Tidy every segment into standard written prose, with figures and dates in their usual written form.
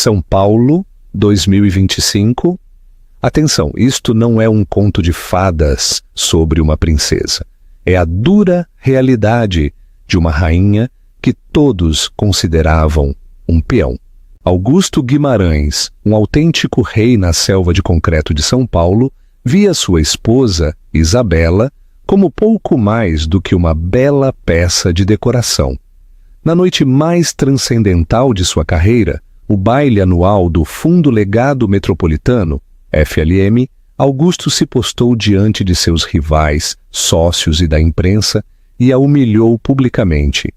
São Paulo, 2025. Atenção, isto não é um conto de fadas sobre uma princesa. É a dura realidade de uma rainha que todos consideravam um peão. Augusto Guimarães, um autêntico rei na selva de concreto de São Paulo, via sua esposa, Isabela, como pouco mais do que uma bela peça de decoração. Na noite mais transcendental de sua carreira, o baile anual do Fundo Legado Metropolitano, FLM, Augusto se postou diante de seus rivais, sócios e da imprensa e a humilhou publicamente.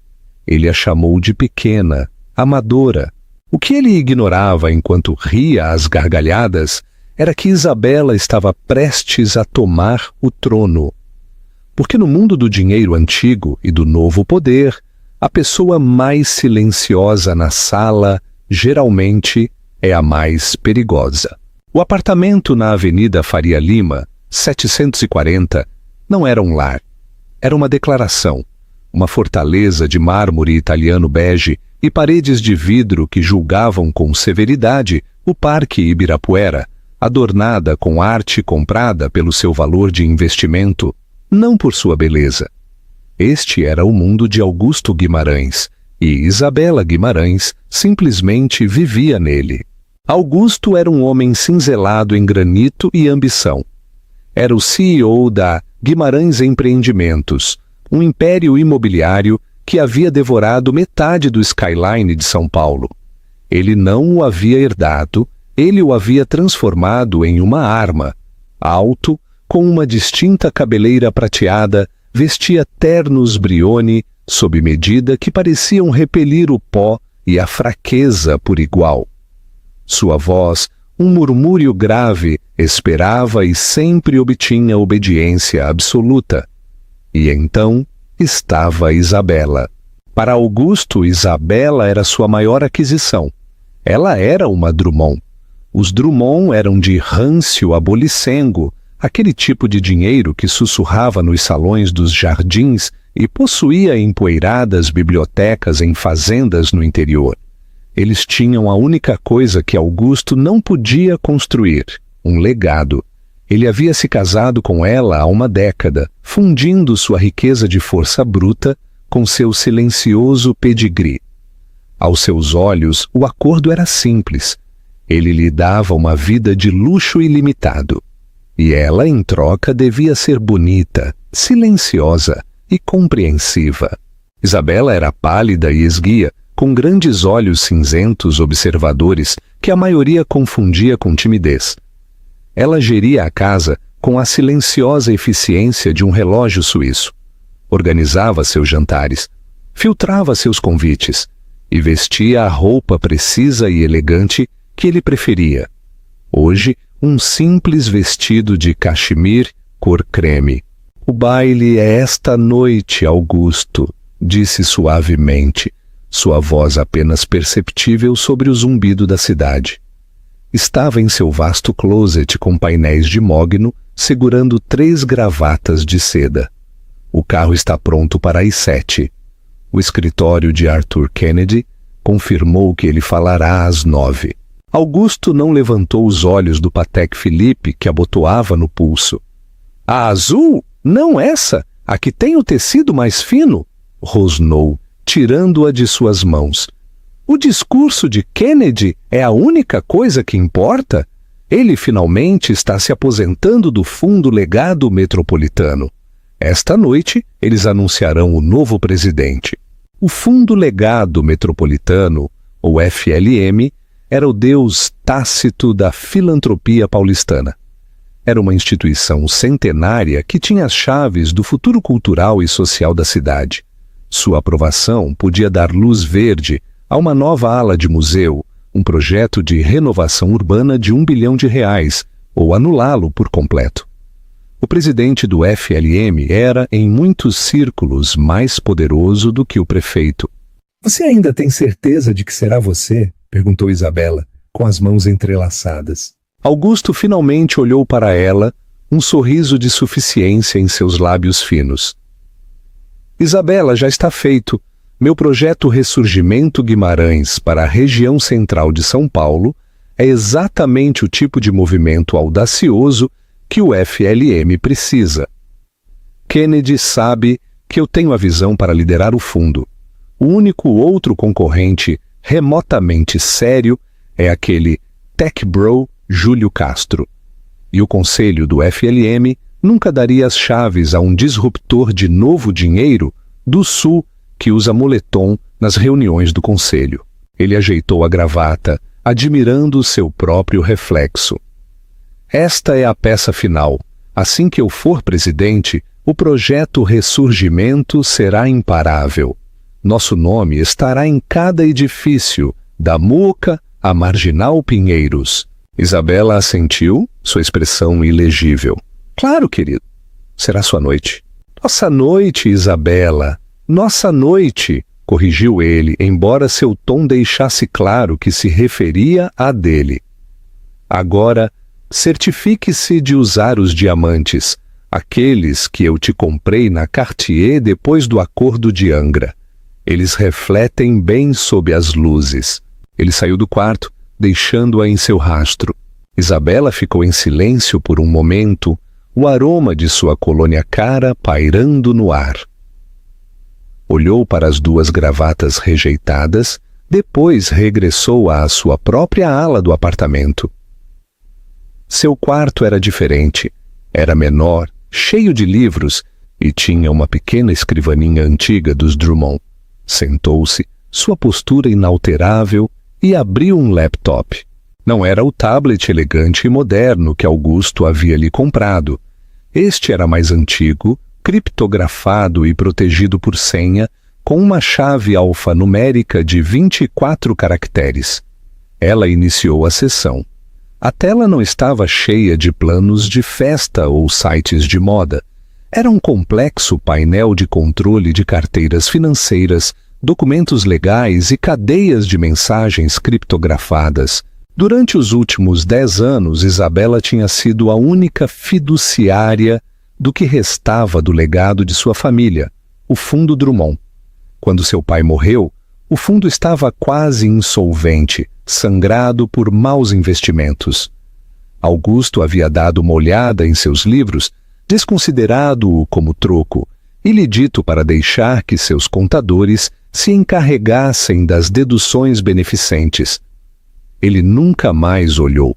Ele a chamou de pequena, amadora. O que ele ignorava enquanto ria às gargalhadas era que Isabela estava prestes a tomar o trono. Porque no mundo do dinheiro antigo e do novo poder, a pessoa mais silenciosa na sala, geralmente, é a mais perigosa. O apartamento na Avenida Faria Lima, 740, não era um lar. Era uma declaração, uma fortaleza de mármore italiano bege e paredes de vidro que julgavam com severidade o Parque Ibirapuera, adornada com arte comprada pelo seu valor de investimento, não por sua beleza. Este era o mundo de Augusto Guimarães, e Isabela Guimarães simplesmente vivia nele. Augusto era um homem cinzelado em granito e ambição. Era o CEO da Guimarães Empreendimentos, um império imobiliário que havia devorado metade do skyline de São Paulo. Ele não o havia herdado, ele o havia transformado em uma arma. Alto, com uma distinta cabeleira prateada, vestia ternos Brioni sob medida que pareciam repelir o pó e a fraqueza por igual. Sua voz, um murmúrio grave, esperava e sempre obtinha obediência absoluta. E então estava Isabela. Para Augusto, Isabela era sua maior aquisição. Ela era uma Drummond. Os Drummond eram de râncio aboliscengo, aquele tipo de dinheiro que sussurrava nos salões dos jardins e possuía empoeiradas bibliotecas em fazendas no interior. Eles tinham a única coisa que Augusto não podia construir, um legado. Ele havia se casado com ela há uma década, fundindo sua riqueza de força bruta com seu silencioso pedigree. Aos seus olhos, o acordo era simples. Ele lhe dava uma vida de luxo ilimitado. E ela, em troca, devia ser bonita, silenciosa e compreensiva. Isabela era pálida e esguia, com grandes olhos cinzentos observadores que a maioria confundia com timidez. Ela geria a casa com a silenciosa eficiência de um relógio suíço. Organizava seus jantares, filtrava seus convites e vestia a roupa precisa e elegante que ele preferia. Hoje, um simples vestido de cachemir cor creme. "O baile é esta noite, Augusto", disse suavemente, sua voz apenas perceptível sobre o zumbido da cidade. Estava em seu vasto closet com painéis de mogno, segurando 3 gravatas de seda. O carro está pronto para as 7. O escritório de Arthur Kennedy confirmou que ele falará às 9. Augusto não levantou os olhos do Patek Philippe que abotoava no pulso. "A azul? Não essa? A que tem o tecido mais fino?" rosnou, tirando-a de suas mãos. "O discurso de Kennedy é a única coisa que importa? Ele finalmente está se aposentando do Fundo Legado Metropolitano. Esta noite, eles anunciarão o novo presidente." O Fundo Legado Metropolitano, ou FLM, era o deus tácito da filantropia paulistana. Era uma instituição centenária que tinha as chaves do futuro cultural e social da cidade. Sua aprovação podia dar luz verde a uma nova ala de museu, um projeto de renovação urbana de R$1 bilhão, ou anulá-lo por completo. O presidente do FLM era, em muitos círculos, mais poderoso do que o prefeito. "Você ainda tem certeza de que será você?" perguntou Isabela, com as mãos entrelaçadas. Augusto finalmente olhou para ela, um sorriso de suficiência em seus lábios finos. "Isabela, já está feito. Meu projeto Ressurgimento Guimarães para a região central de São Paulo é exatamente o tipo de movimento audacioso que o FLM precisa. Kennedy sabe que eu tenho a visão para liderar o fundo. O único outro concorrente remotamente sério é aquele tech bro Júlio Castro. E o conselho do FLM nunca daria as chaves a um disruptor de novo dinheiro do Sul que usa moletom nas reuniões do conselho. Ele ajeitou a gravata, admirando o seu próprio reflexo. Esta é a peça final. Assim que eu for presidente, o projeto Ressurgimento será imparável. Nosso nome estará em cada edifício, da Mooca à Marginal Pinheiros. Isabela assentiu, sua expressão ilegível. Claro, querido. Será sua noite. Nossa noite, Isabela. Nossa noite, corrigiu ele, embora seu tom deixasse claro que se referia à dele. Agora, certifique-se de usar os diamantes, aqueles que eu te comprei na Cartier depois do acordo de Angra. Eles refletem bem sob as luzes. Ele saiu do quarto, deixando-a em seu rastro. Isabela ficou em silêncio por um momento, o aroma de sua colônia cara pairando no ar. Olhou para as duas gravatas rejeitadas, depois regressou à sua própria ala do apartamento. Seu quarto era diferente. Era menor, cheio de livros, e tinha uma pequena escrivaninha antiga dos Drummond. Sentou-se, sua postura inalterável, e abriu um laptop. Não era o tablet elegante e moderno que Augusto havia lhe comprado. Este era mais antigo, criptografado e protegido por senha, com uma chave alfanumérica de 24 caracteres. Ela iniciou a sessão. A tela não estava cheia de planos de festa ou sites de moda. Era um complexo painel de controle de carteiras financeiras, documentos legais e cadeias de mensagens criptografadas. Durante os últimos 10 anos, Isabela tinha sido a única fiduciária do que restava do legado de sua família, o Fundo Drummond. Quando seu pai morreu, o fundo estava quase insolvente, sangrado por maus investimentos. Augusto havia dado uma olhada em seus livros, desconsiderado-o como troco, e lhe dito para deixar que seus contadores se encarregassem das deduções beneficentes. Ele nunca mais olhou.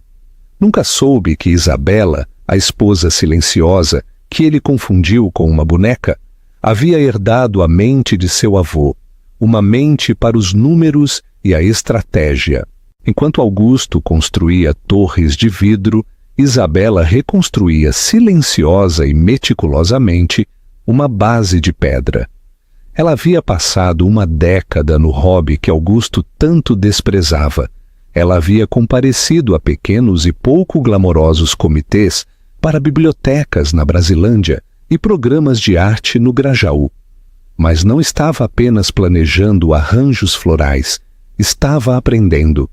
Nunca soube que Isabela, a esposa silenciosa, que ele confundiu com uma boneca, havia herdado a mente de seu avô, uma mente para os números e a estratégia. Enquanto Augusto construía torres de vidro, Isabela reconstruía silenciosa e meticulosamente uma base de pedra. Ela havia passado uma década no hobby que Augusto tanto desprezava. Ela havia comparecido a pequenos e pouco glamourosos comitês para bibliotecas na Brasilândia e programas de arte no Grajaú. Mas não estava apenas planejando arranjos florais, estava aprendendo,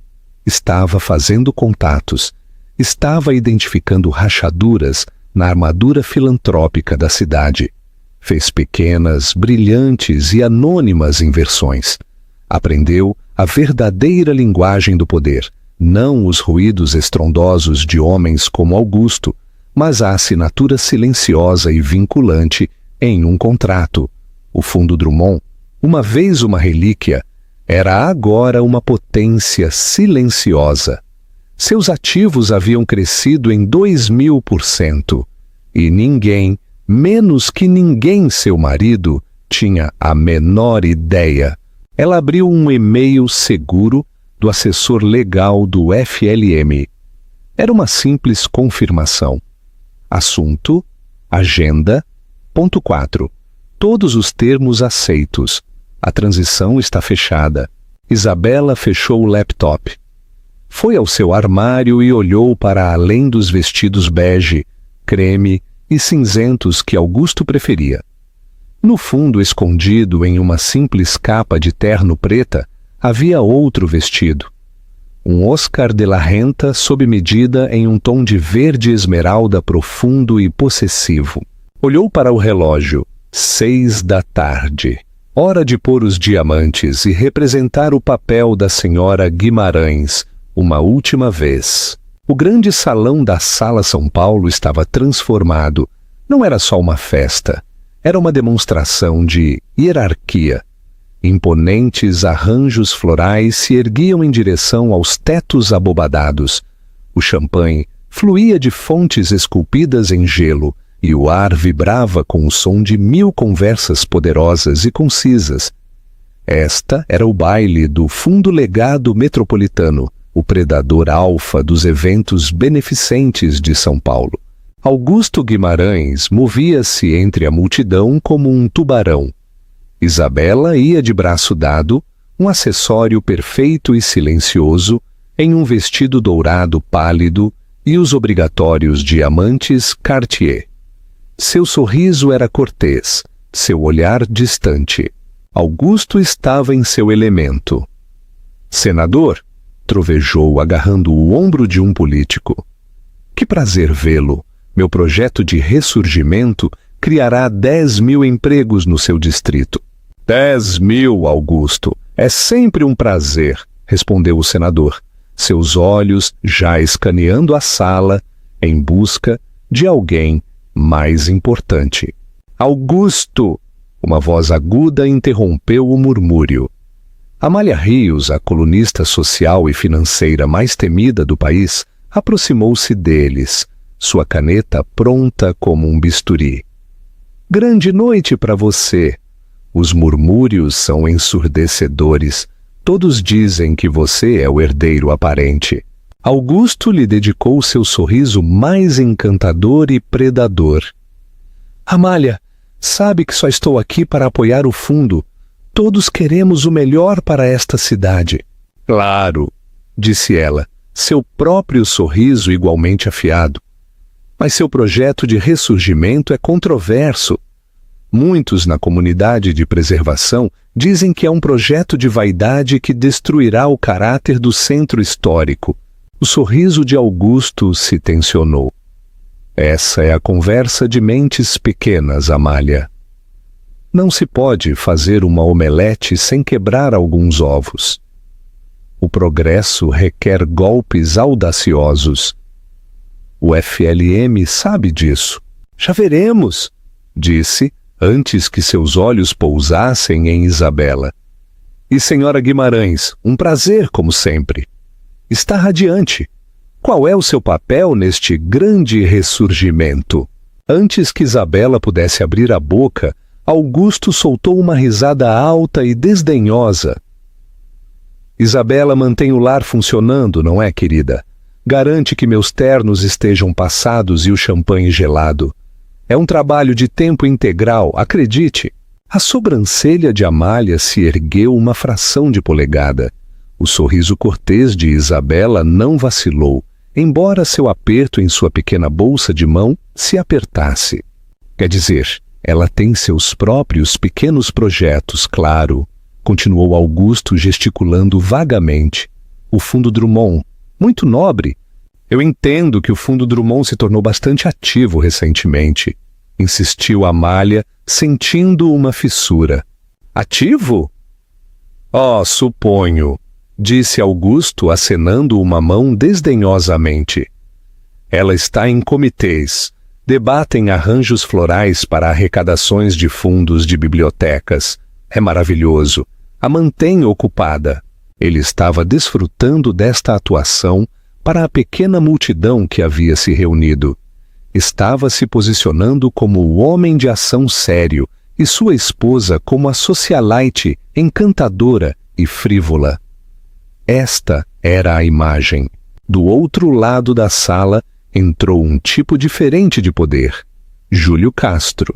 estava fazendo contatos, estava identificando rachaduras na armadura filantrópica da cidade. Fez pequenas, brilhantes e anônimas inversões. Aprendeu a verdadeira linguagem do poder, não os ruídos estrondosos de homens como Augusto, mas a assinatura silenciosa e vinculante em um contrato. O Fundo Drummond, uma vez uma relíquia, era agora uma potência silenciosa. Seus ativos haviam crescido em 2000%, e ninguém, menos que ninguém seu marido, tinha a menor ideia. Ela abriu um e-mail seguro do assessor legal do FLM. Era uma simples confirmação. Assunto, agenda, ponto 4. Todos os termos aceitos. A transição está fechada. Isabela fechou o laptop. Foi ao seu armário e olhou para além dos vestidos bege, creme e cinzentos que Augusto preferia. No fundo, escondido em uma simples capa de terno preta, havia outro vestido. Um Oscar de la Renta sob medida em um tom de verde esmeralda profundo e possessivo. Olhou para o relógio. 6 da tarde. Hora de pôr os diamantes e representar o papel da senhora Guimarães, uma última vez. O grande salão da Sala São Paulo estava transformado. Não era só uma festa, era uma demonstração de hierarquia. Imponentes arranjos florais se erguiam em direção aos tetos abobadados. O champanhe fluía de fontes esculpidas em gelo, e o ar vibrava com o som de 1000 conversas poderosas e concisas. Esta era o baile do Fundo Legado Metropolitano, o predador alfa dos eventos beneficentes de São Paulo. Augusto Guimarães movia-se entre a multidão como um tubarão. Isabela ia de braço dado, um acessório perfeito e silencioso, em um vestido dourado pálido e os obrigatórios diamantes Cartier. Seu sorriso era cortês, seu olhar distante. Augusto estava em seu elemento. Senador, trovejou agarrando o ombro de um político. Que prazer vê-lo. Meu projeto de ressurgimento criará 10.000 empregos no seu distrito. 10.000, Augusto. É sempre um prazer, respondeu o senador, seus olhos já escaneando a sala em busca de alguém mais importante. Augusto! Uma voz aguda interrompeu o murmúrio. Amália Rios, a colunista social e financeira mais temida do país, aproximou-se deles, sua caneta pronta como um bisturi. Grande noite para você. Os murmúrios são ensurdecedores. Todos dizem que você é o herdeiro aparente. Augusto lhe dedicou seu sorriso mais encantador e predador. Amália, sabe que só estou aqui para apoiar o fundo. Todos queremos o melhor para esta cidade. Claro, disse ela, seu próprio sorriso igualmente afiado. Mas seu projeto de ressurgimento é controverso. Muitos na comunidade de preservação dizem que é um projeto de vaidade que destruirá o caráter do centro histórico. O sorriso de Augusto se tensionou. Essa é a conversa de mentes pequenas, Amália. Não se pode fazer uma omelete sem quebrar alguns ovos. O progresso requer golpes audaciosos. O FLM sabe disso. Já veremos, disse, antes que seus olhos pousassem em Isabela. E senhora Guimarães, um prazer como sempre. Está radiante. Qual é o seu papel neste grande ressurgimento? Antes que Isabela pudesse abrir a boca, Augusto soltou uma risada alta e desdenhosa. Isabela mantém o lar funcionando, não é, querida? Garante que meus ternos estejam passados e o champanhe gelado. É um trabalho de tempo integral, acredite. A sobrancelha de Amália se ergueu uma fração de polegada. O sorriso cortês de Isabela não vacilou, embora seu aperto em sua pequena bolsa de mão se apertasse. Quer dizer, ela tem seus próprios pequenos projetos, claro, continuou Augusto gesticulando vagamente. O Fundo Drummond, muito nobre. Eu entendo que o Fundo Drummond se tornou bastante ativo recentemente, insistiu Amália, sentindo uma fissura. Ativo? Oh, suponho, disse Augusto, acenando uma mão desdenhosamente. Ela está em comitês, debatem arranjos florais para arrecadações de fundos de bibliotecas. É maravilhoso. A mantém ocupada. Ele estava desfrutando desta atuação para a pequena multidão que havia se reunido. Estava se posicionando como o homem de ação sério e sua esposa como a socialite encantadora e frívola. Esta era a imagem. Do outro lado da sala entrou um tipo diferente de poder. Júlio Castro.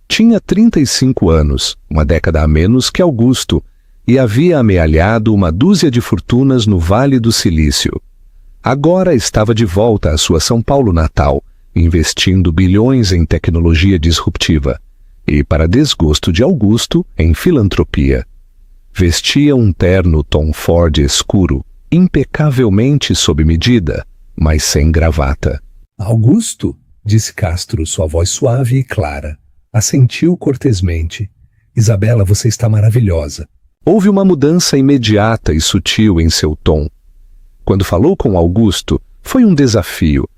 Tinha 35 anos, uma década a menos que Augusto, e havia amealhado uma dúzia de fortunas no Vale do Silício. Agora estava de volta à sua São Paulo natal, investindo bilhões em tecnologia disruptiva, e, para desgosto de Augusto, em filantropia. Vestia um terno Tom Ford escuro, impecavelmente sob medida, mas sem gravata. Augusto, disse Castro, sua voz suave e clara. Assentiu cortesmente. Isabela, você está maravilhosa. Houve uma mudança imediata e sutil em seu tom. Quando falou com Augusto, foi um desafio.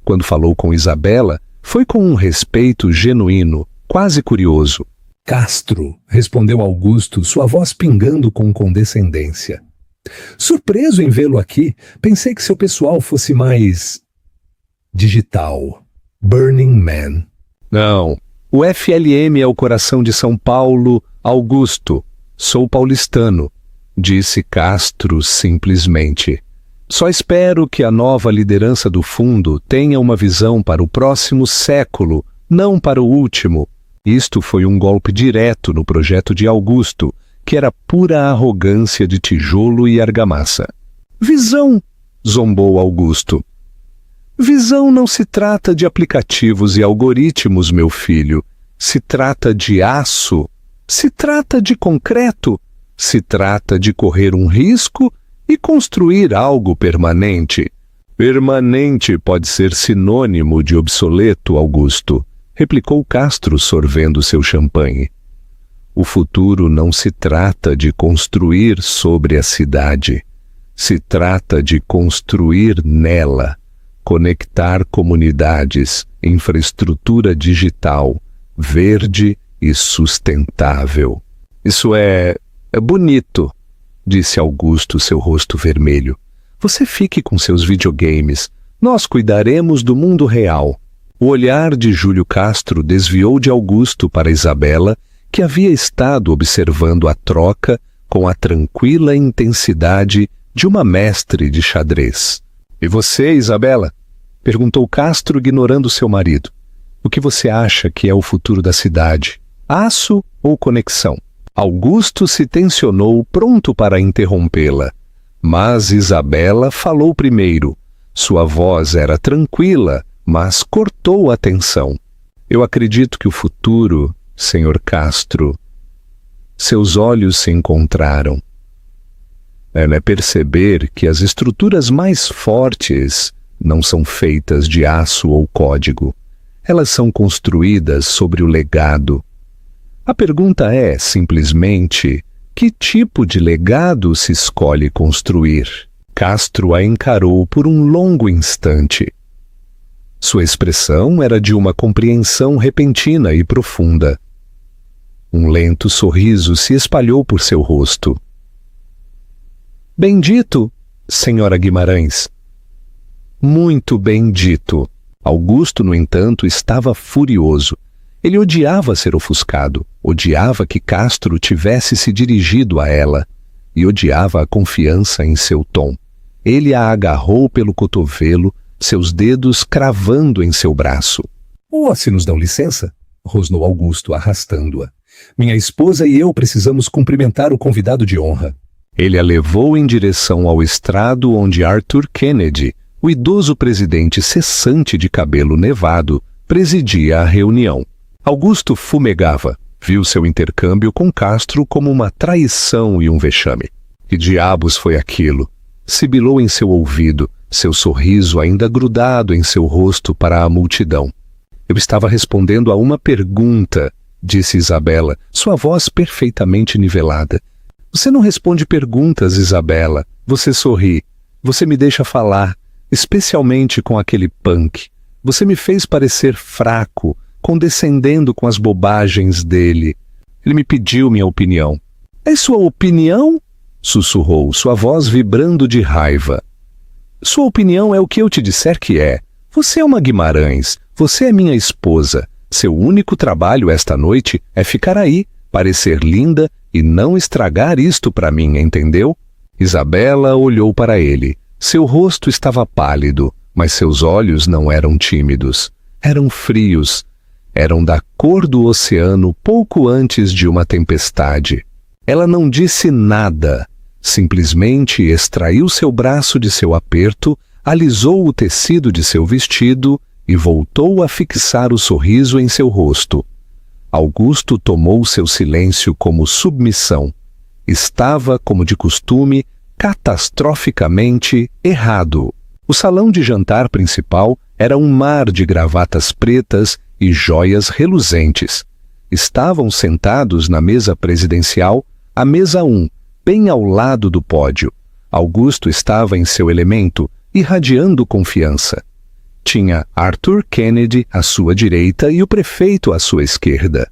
Quando falou com Isabela, foi com um respeito genuíno, quase curioso. Castro, respondeu Augusto, sua voz pingando com condescendência. Surpreso em vê-lo aqui, pensei que seu pessoal fosse mais digital. Burning Man. Não, o FLM é o coração de São Paulo, Augusto. Sou paulistano, disse Castro simplesmente. Só espero que a nova liderança do fundo tenha uma visão para o próximo século, não para o último. Isto foi um golpe direto no projeto de Augusto, que era pura arrogância de tijolo e argamassa. Visão, zombou Augusto. Visão não se trata de aplicativos e algoritmos, meu filho. Se trata de aço. Se trata de concreto. Se trata de correr um risco e construir algo permanente. Permanente pode ser sinônimo de obsoleto, Augusto, replicou Castro sorvendo seu champanhe. O futuro não se trata de construir sobre a cidade. Se trata de construir nela, conectar comunidades, infraestrutura digital, verde e sustentável. Isso é bonito, disse Augusto, seu rosto vermelho. Você fique com seus videogames. Nós cuidaremos do mundo real. O olhar de Júlio Castro desviou de Augusto para Isabela, que havia estado observando a troca com a tranquila intensidade de uma mestre de xadrez. E você, Isabela? Perguntou Castro, ignorando seu marido. O que você acha que é o futuro da cidade? Aço ou conexão? Augusto se tensionou, pronto para interrompê-la. Mas Isabela falou primeiro. Sua voz era tranquila, mas cortou a tensão. Eu acredito que o futuro, senhor Castro... Seus olhos se encontraram. É perceber que as estruturas mais fortes não são feitas de aço ou código. Elas são construídas sobre o legado. A pergunta é, simplesmente, que tipo de legado se escolhe construir? Castro a encarou por um longo instante. Sua expressão era de uma compreensão repentina e profunda. Um lento sorriso se espalhou por seu rosto. Bendito, senhora Guimarães. Muito bem dito. Augusto, no entanto, estava furioso. Ele odiava ser ofuscado, odiava que Castro tivesse se dirigido a ela e odiava a confiança em seu tom. Ele a agarrou pelo cotovelo, seus dedos cravando em seu braço. Se nos dão licença, rosnou Augusto, arrastando-a. Minha esposa e eu precisamos cumprimentar o convidado de honra. Ele a levou em direção ao estrado onde Arthur Kennedy, o idoso presidente cessante de cabelo nevado, presidia a reunião. Augusto fumegava, viu seu intercâmbio com Castro como uma traição e um vexame. Que diabos foi aquilo? Sibilou em seu ouvido, seu sorriso ainda grudado em seu rosto para a multidão. Eu estava respondendo a uma pergunta, disse Isabela, sua voz perfeitamente nivelada. Você não responde perguntas, Isabela. Você sorri. Você me deixa falar, especialmente com aquele punk. Você me fez parecer fraco, condescendendo com as bobagens dele. Ele me pediu minha opinião. É sua opinião? Sussurrou, sua voz vibrando de raiva. Sua opinião é o que eu te disser que é. Você é uma Guimarães, você é minha esposa. Seu único trabalho esta noite é ficar aí, parecer linda e não estragar isto para mim, entendeu? Isabela olhou para ele. Seu rosto estava pálido, mas seus olhos não eram tímidos. Eram frios. Eram da cor do oceano pouco antes de uma tempestade. Ela não disse nada. Simplesmente extraiu seu braço de seu aperto, alisou o tecido de seu vestido e voltou a fixar o sorriso em seu rosto. Augusto tomou seu silêncio como submissão. Estava, como de costume, catastroficamente errado. O salão de jantar principal era um mar de gravatas pretas e joias reluzentes. estavam sentados na mesa presidencial, a mesa 1, bem ao lado do pódio. Augusto estava em seu elemento, irradiando confiança. Tinha Arthur Kennedy à sua direita e o prefeito à sua esquerda.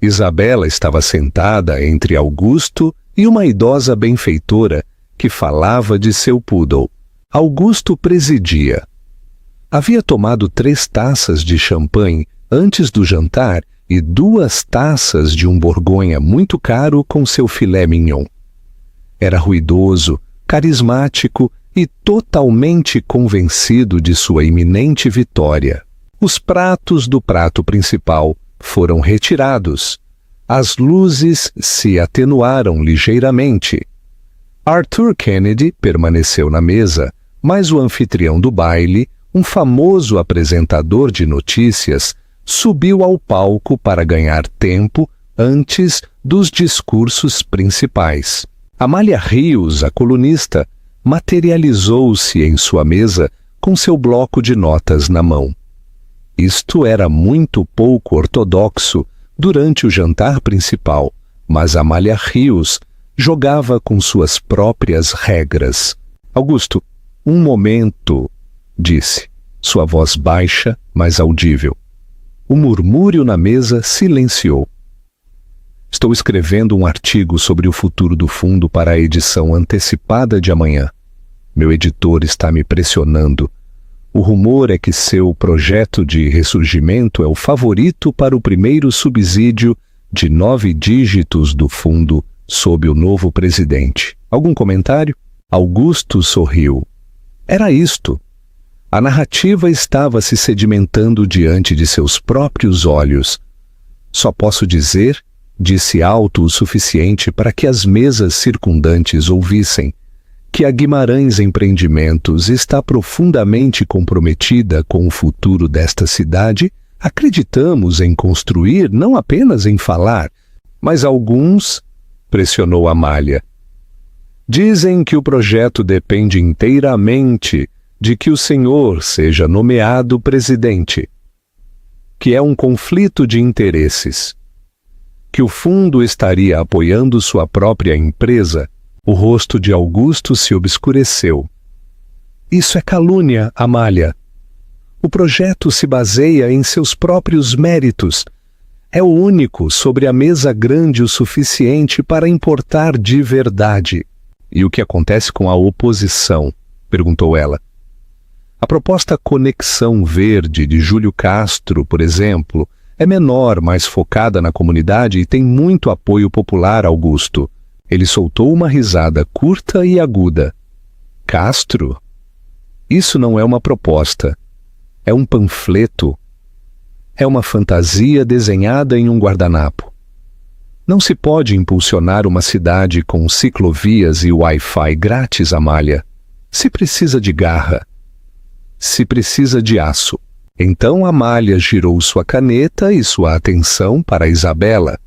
Isabela estava sentada entre Augusto e uma idosa benfeitora que falava de seu poodle. Augusto presidia. Havia tomado 3 taças de champanhe antes do jantar e 2 taças de um Borgonha muito caro com seu filé mignon. Era ruidoso, carismático e totalmente convencido de sua iminente vitória. Os pratos do prato principal foram retirados. As luzes se atenuaram ligeiramente. Arthur Kennedy permaneceu na mesa, mas o anfitrião do baile, um famoso apresentador de notícias, subiu ao palco para ganhar tempo antes dos discursos principais. Amália Rios, a colunista, materializou-se em sua mesa com seu bloco de notas na mão. Isto era muito pouco ortodoxo durante o jantar principal, mas Amália Rios jogava com suas próprias regras. Augusto, um momento, disse, sua voz baixa, mas audível. O murmúrio na mesa silenciou. Estou escrevendo um artigo sobre o futuro do fundo para a edição antecipada de amanhã. Meu editor está me pressionando. O rumor é que seu projeto de ressurgimento é o favorito para o primeiro subsídio de 9 dígitos do fundo sob o novo presidente. Algum comentário? Augusto sorriu. Era isto. A narrativa estava se sedimentando diante de seus próprios olhos. Só posso dizer, disse alto o suficiente para que as mesas circundantes ouvissem, que a Guimarães Empreendimentos está profundamente comprometida com o futuro desta cidade. Acreditamos em construir, não apenas em falar, mas alguns, pressionou Amália, dizem que o projeto depende inteiramente de que o senhor seja nomeado presidente, que é um conflito de interesses, que o fundo estaria apoiando sua própria empresa. O rosto de Augusto se obscureceu. Isso é calúnia, Amália. O projeto se baseia em seus próprios méritos. É o único sobre a mesa grande o suficiente para importar de verdade. E o que acontece com a oposição? Perguntou ela. A proposta Conexão Verde de Júlio Castro, por exemplo, é menor, mais focada na comunidade e tem muito apoio popular, Augusto. Ele soltou uma risada curta e aguda. Castro? Isso não é uma proposta. É um panfleto. É uma fantasia desenhada em um guardanapo. Não se pode impulsionar uma cidade com ciclovias e Wi-Fi grátis, Amália. Se precisa de garra. Se precisa de aço. Então Amália girou sua caneta e sua atenção para Isabela.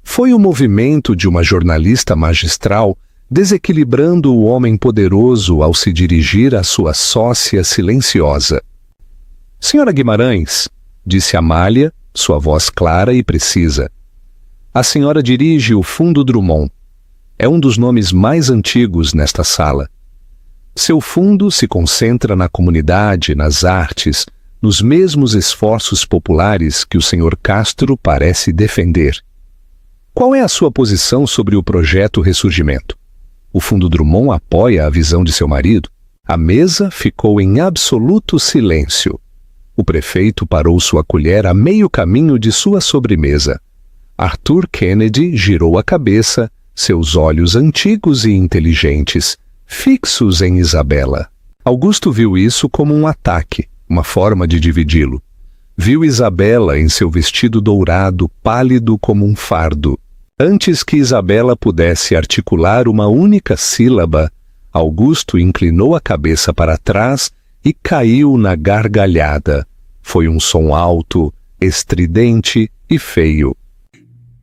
Foi o movimento de uma jornalista magistral desequilibrando o homem poderoso ao se dirigir à sua sócia silenciosa. Senhora Guimarães, disse Amália, sua voz clara e precisa. A senhora dirige o Fundo Drummond. É um dos nomes mais antigos nesta sala. Seu fundo se concentra na comunidade, nas artes, nos mesmos esforços populares que o Sr. Castro parece defender. Qual é a sua posição sobre o projeto Ressurgimento? O Fundo Drummond apoia a visão de seu marido? A mesa ficou em absoluto silêncio. O prefeito parou sua colher a meio caminho de sua sobremesa. Arthur Kennedy girou a cabeça, seus olhos antigos e inteligentes, fixos em Isabela. Augusto viu isso como um ataque, uma forma de dividi-lo. Viu Isabela em seu vestido dourado, pálido como um fardo. Antes que Isabela pudesse articular uma única sílaba, Augusto inclinou a cabeça para trás e caiu na gargalhada. Foi um som alto, estridente e feio.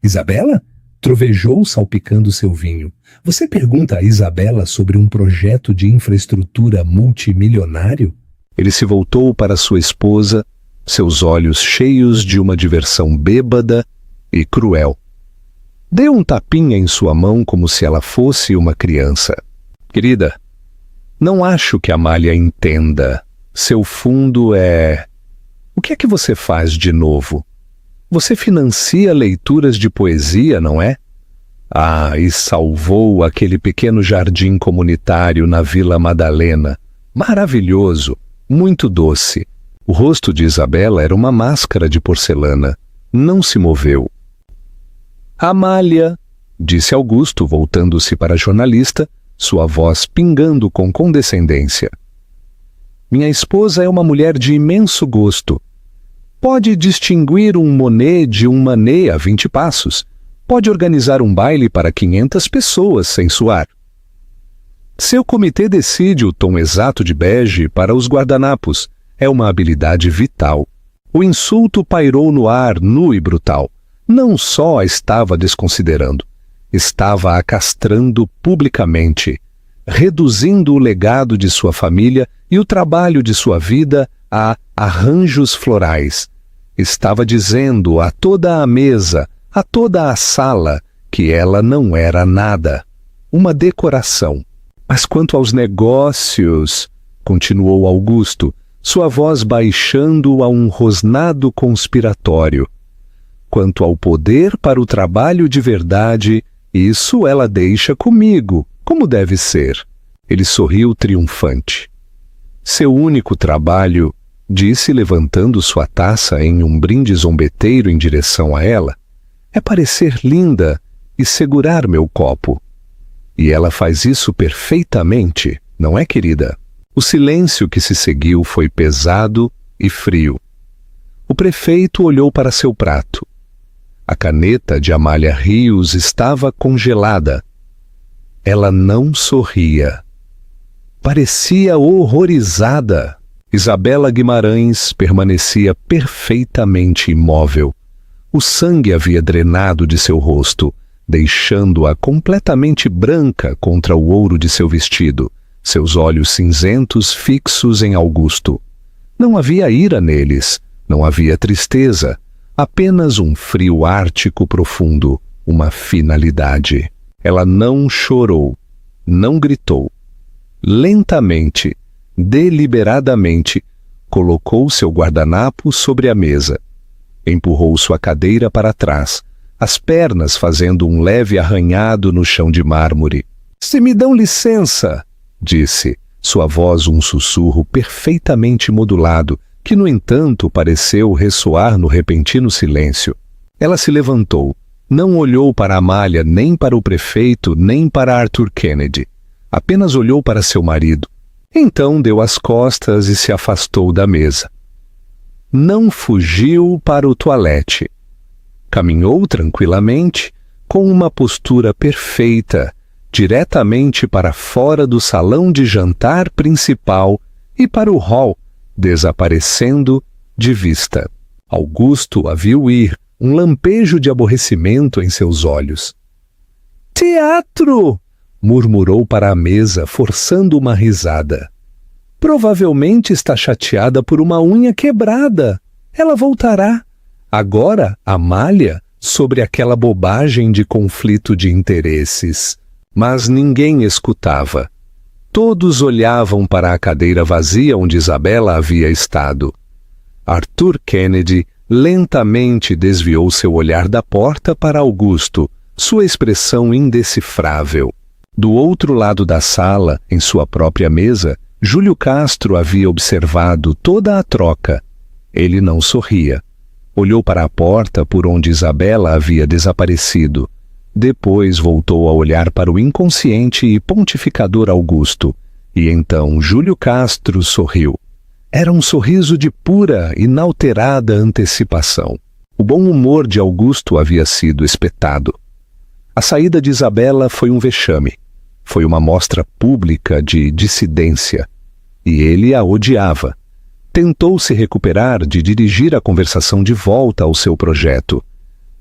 Isabela? Trovejou salpicando seu vinho. Você pergunta a Isabela sobre um projeto de infraestrutura multimilionário? Ele se voltou para sua esposa, seus olhos cheios de uma diversão bêbada, e cruel. Deu um tapinha em sua mão como se ela fosse uma criança. Querida, não acho que Amália entenda. Seu fundo é... O que é que você faz de novo? Você financia leituras de poesia, não é? Ah, e salvou aquele pequeno jardim comunitário na Vila Madalena. Maravilhoso, muito doce. O rosto de Isabela era uma máscara de porcelana. Não se moveu. Amália, disse Augusto, voltando-se para a jornalista, sua voz pingando com condescendência. Minha esposa é uma mulher de imenso gosto. Pode distinguir um Monet de um Manet a 20 passos. Pode organizar um baile para 500 pessoas sem suar. Seu comitê decide o tom exato de bege para os guardanapos. É uma habilidade vital. O insulto pairou no ar, nu e brutal. Não só a estava desconsiderando, estava a castrando publicamente, reduzindo o legado de sua família e o trabalho de sua vida a arranjos florais. Estava dizendo a toda a mesa, a toda a sala, que ela não era nada, uma decoração. Mas quanto aos negócios, continuou Augusto, sua voz baixando a um rosnado conspiratório. Quanto ao poder para o trabalho de verdade, isso ela deixa comigo, como deve ser. Ele sorriu triunfante. Seu único trabalho, disse levantando sua taça em um brinde zombeteiro em direção a ela, é parecer linda e segurar meu copo. E ela faz isso perfeitamente, não é, querida? O silêncio que se seguiu foi pesado e frio. O prefeito olhou para seu prato. A caneta de Amália Rios estava congelada. Ela não sorria. Parecia horrorizada. Isabela Guimarães permanecia perfeitamente imóvel. O sangue havia drenado de seu rosto, deixando-a completamente branca contra o ouro de seu vestido, seus olhos cinzentos fixos em Augusto. Não havia ira neles, não havia tristeza, apenas um frio ártico profundo, uma finalidade. Ela não chorou, não gritou. Lentamente, deliberadamente, colocou seu guardanapo sobre a mesa. Empurrou sua cadeira para trás, as pernas fazendo um leve arranhado no chão de mármore. Se me dão licença, disse, sua voz um sussurro perfeitamente modulado, que, no entanto, pareceu ressoar no repentino silêncio. Ela se levantou, não olhou para Amália, nem para o prefeito, nem para Arthur Kennedy. Apenas olhou para seu marido. Então deu as costas e se afastou da mesa. Não fugiu para o toalete. Caminhou tranquilamente, com uma postura perfeita, diretamente para fora do salão de jantar principal e para o hall, desaparecendo de vista. Augusto a viu ir, um lampejo de aborrecimento em seus olhos. Teatro! Murmurou para a mesa, forçando uma risada. Provavelmente está chateada por uma unha quebrada. Ela voltará. Agora, Amália, sobre aquela bobagem de conflito de interesses. Mas ninguém escutava. Todos olhavam para a cadeira vazia onde Isabela havia estado. Arthur Kennedy lentamente desviou seu olhar da porta para Augusto, sua expressão indecifrável. Do outro lado da sala, em sua própria mesa, Júlio Castro havia observado toda a troca. Ele não sorria. Olhou para a porta por onde Isabela havia desaparecido. Depois voltou a olhar para o inconsciente e pontificador Augusto. E então Júlio Castro sorriu. Era um sorriso de pura, inalterada antecipação. O bom humor de Augusto havia sido espetado. A saída de Isabela foi um vexame. Foi uma mostra pública de dissidência. E ele a odiava. Tentou se recuperar de dirigir a conversação de volta ao seu projeto.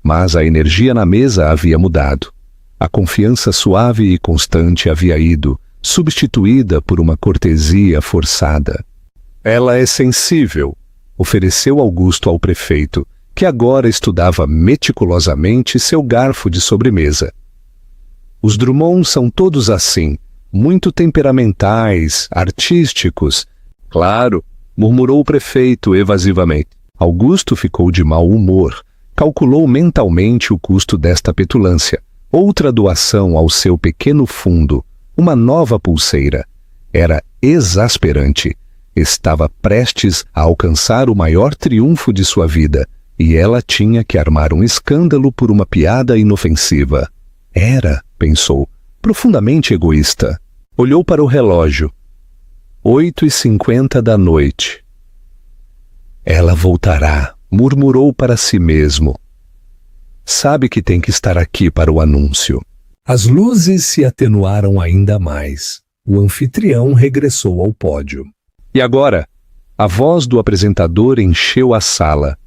Mas a energia na mesa havia mudado. A confiança suave e constante havia ido, substituída por uma cortesia forçada. Ela é sensível, ofereceu Augusto ao prefeito, que agora estudava meticulosamente seu garfo de sobremesa. Os Drummond são todos assim, muito temperamentais, artísticos. Claro, murmurou o prefeito evasivamente. Augusto ficou de mau humor. Calculou mentalmente o custo desta petulância. Outra doação ao seu pequeno fundo, uma nova pulseira. Era exasperante. Estava prestes a alcançar o maior triunfo de sua vida, e ela tinha que armar um escândalo por uma piada inofensiva. Era, pensou, profundamente egoísta. Olhou para o relógio. 8h50 da noite. Ela voltará, murmurou para si mesmo. Sabe que tem que estar aqui para o anúncio. As luzes se atenuaram ainda mais. O anfitrião regressou ao pódio. E agora? A voz do apresentador encheu a sala.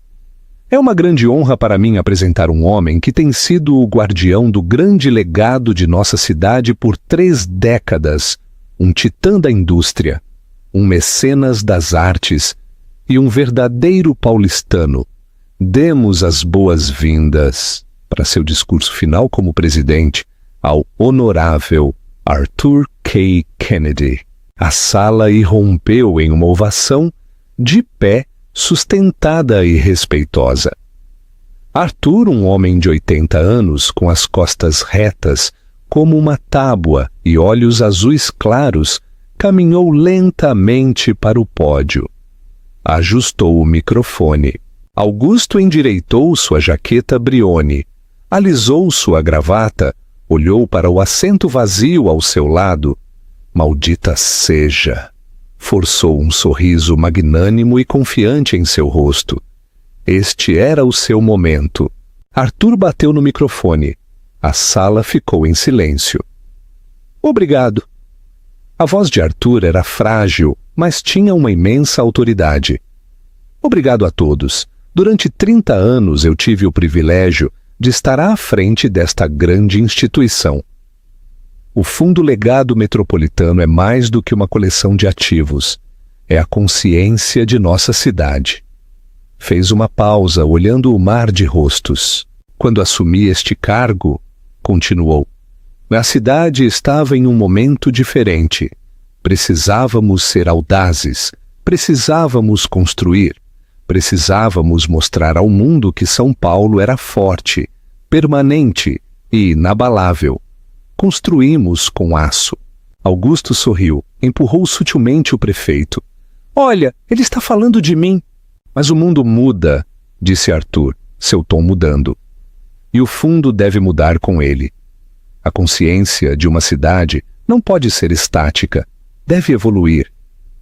É uma grande honra para mim apresentar um homem que tem sido o guardião do grande legado de nossa cidade por 3 décadas, um titã da indústria, um mecenas das artes e um verdadeiro paulistano. Demos as boas-vindas, para seu discurso final como presidente, ao honorável Arthur K. Kennedy. A sala irrompeu em uma ovação, de pé, sustentada e respeitosa. Arthur, um homem de 80 anos, com as costas retas, como uma tábua e olhos azuis claros, caminhou lentamente para o pódio. Ajustou o microfone. Augusto endireitou sua jaqueta Brioni, alisou sua gravata, olhou para o assento vazio ao seu lado. Maldita seja! Forçou um sorriso magnânimo e confiante em seu rosto. Este era o seu momento. Arthur bateu no microfone. A sala ficou em silêncio. Obrigado. A voz de Arthur era frágil, mas tinha uma imensa autoridade. Obrigado a todos. Durante 30 anos eu tive o privilégio de estar à frente desta grande instituição. O Fundo Legado Metropolitano é mais do que uma coleção de ativos. É a consciência de nossa cidade. Fez uma pausa, olhando o mar de rostos. Quando assumi este cargo, continuou, a cidade estava em um momento diferente. Precisávamos ser audazes, precisávamos construir, precisávamos mostrar ao mundo que São Paulo era forte, permanente e inabalável. Construímos com aço. Augusto sorriu, empurrou sutilmente o prefeito. Olha, ele está falando de mim. Mas o mundo muda, disse Arthur, seu tom mudando. E o fundo deve mudar com ele. A consciência de uma cidade não pode ser estática, deve evoluir.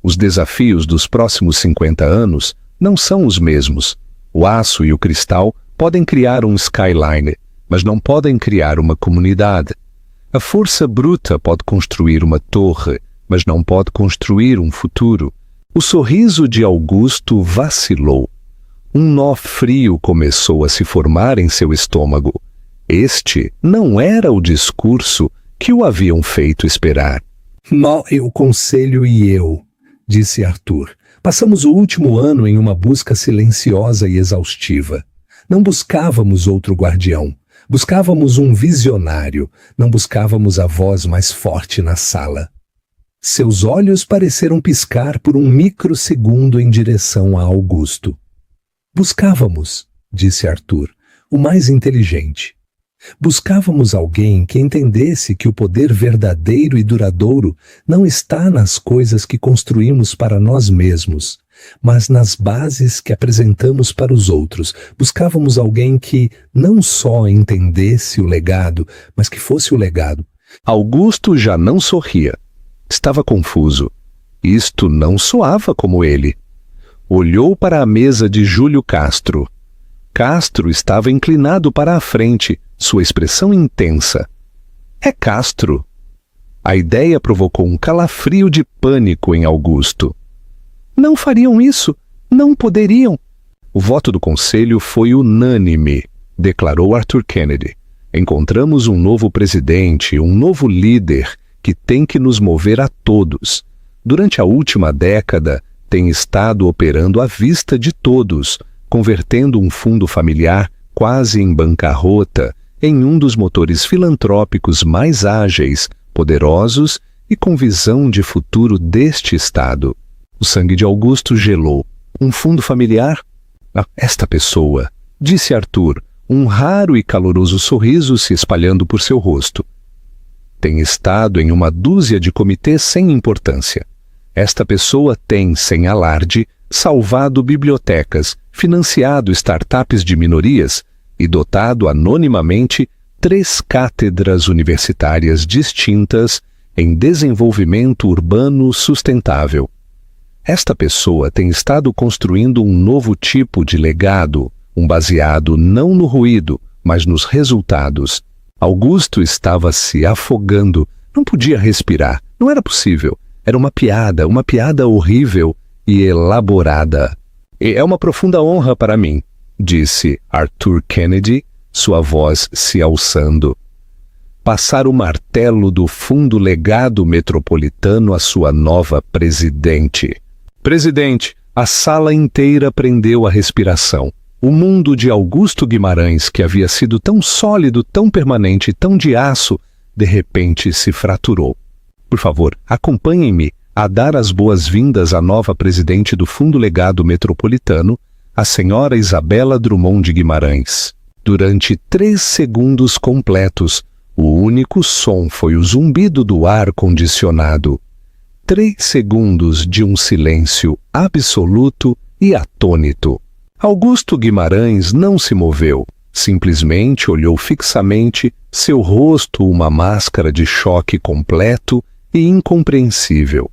Os desafios dos próximos 50 anos não são os mesmos. O aço e o cristal podem criar um skyline, mas não podem criar uma comunidade. A força bruta pode construir uma torre, mas não pode construir um futuro. O sorriso de Augusto vacilou. Um nó frio começou a se formar em seu estômago. Este não era o discurso que o haviam feito esperar. Mal o conselho e eu, disse Arthur. Passamos o último ano em uma busca silenciosa e exaustiva. Não buscávamos outro guardião. Buscávamos um visionário, não buscávamos a voz mais forte na sala. Seus olhos pareceram piscar por um microsegundo em direção a Augusto. Buscávamos, disse Arthur, o mais inteligente. Buscávamos alguém que entendesse que o poder verdadeiro e duradouro não está nas coisas que construímos para nós mesmos, mas nas bases que apresentamos para os outros. Buscávamos alguém que não só entendesse o legado, mas que fosse o legado. Augusto já não sorria. Estava confuso. Isto não soava como ele. Olhou para a mesa de Júlio Castro. Castro estava inclinado para a frente, sua expressão intensa. É Castro. A ideia provocou um calafrio de pânico em Augusto. Não fariam isso, não poderiam. O voto do conselho foi unânime, declarou Arthur Kennedy. Encontramos um novo presidente, um novo líder que tem que nos mover a todos. Durante a última década, tem estado operando à vista de todos, convertendo um fundo familiar quase em bancarrota em um dos motores filantrópicos mais ágeis, poderosos e com visão de futuro deste Estado. O sangue de Augusto gelou. Um fundo familiar? Esta pessoa, disse Arthur, um raro e caloroso sorriso se espalhando por seu rosto. Tem estado em uma dúzia de comitês sem importância. Esta pessoa tem, sem alarde, salvado bibliotecas, financiado startups de minorias e dotado anonimamente 3 cátedras universitárias distintas em desenvolvimento urbano sustentável. Esta pessoa tem estado construindo um novo tipo de legado, um baseado não no ruído, mas nos resultados. Augusto estava se afogando, não podia respirar, não era possível. Era uma piada horrível e elaborada. E é uma profunda honra para mim, disse Arthur Kennedy, sua voz se alçando. Passar o martelo do Fundo Legado Metropolitano à sua nova presidente. Presidente, a sala inteira prendeu a respiração. O mundo de Augusto Guimarães, que havia sido tão sólido, tão permanente, tão de aço, de repente se fraturou. Por favor, acompanhem-me a dar as boas-vindas à nova presidente do Fundo Legado Metropolitano, a senhora Isabela Drummond de Guimarães. Durante 3 segundos completos, o único som foi o zumbido do ar-condicionado. 3 segundos de um silêncio absoluto e atônito. Augusto Guimarães não se moveu, simplesmente olhou fixamente, seu rosto uma máscara de choque completo e incompreensível.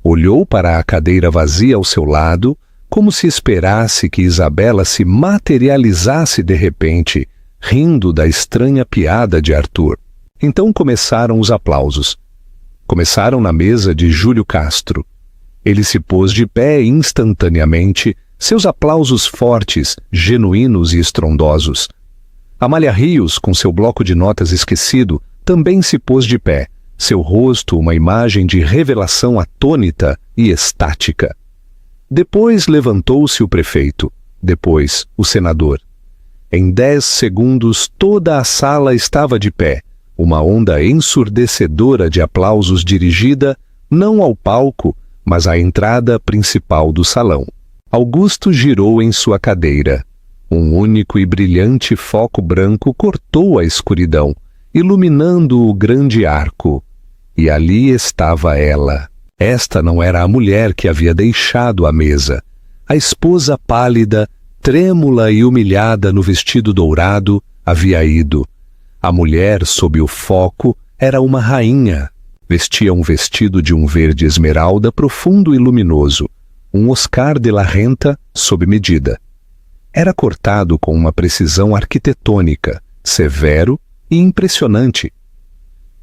Olhou para a cadeira vazia ao seu lado, como se esperasse que Isabela se materializasse de repente, rindo da estranha piada de Arthur. Então começaram os aplausos. Começaram na mesa de Júlio Castro. Ele se pôs de pé instantaneamente, seus aplausos fortes, genuínos e estrondosos. Amália Rios, com seu bloco de notas esquecido, também se pôs de pé, seu rosto uma imagem de revelação atônita e estática. Depois levantou-se o prefeito, depois o senador. Em 10 segundos toda a sala estava de pé, uma onda ensurdecedora de aplausos dirigida não ao palco, mas à entrada principal do salão. Augusto girou em sua cadeira. Um único e brilhante foco branco cortou a escuridão, iluminando o grande arco. E ali estava ela. Esta não era a mulher que havia deixado a mesa. A esposa pálida, trêmula e humilhada no vestido dourado, havia ido. A mulher sob o foco era uma rainha. Vestia um vestido de um verde esmeralda profundo e luminoso, um Oscar de la Renta sob medida. Era cortado com uma precisão arquitetônica, severo e impressionante.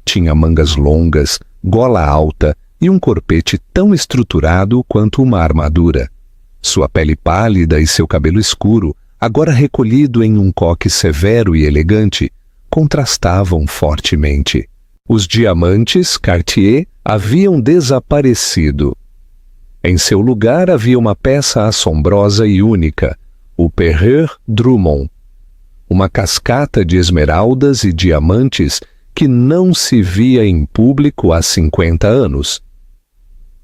Tinha mangas longas, gola alta e um corpete tão estruturado quanto uma armadura. Sua pele pálida e seu cabelo escuro, agora recolhido em um coque severo e elegante, contrastavam fortemente. Os diamantes Cartier haviam desaparecido. Em seu lugar havia uma peça assombrosa e única, o Perreux Drummond, uma cascata de esmeraldas e diamantes que não se via em público há 50 anos.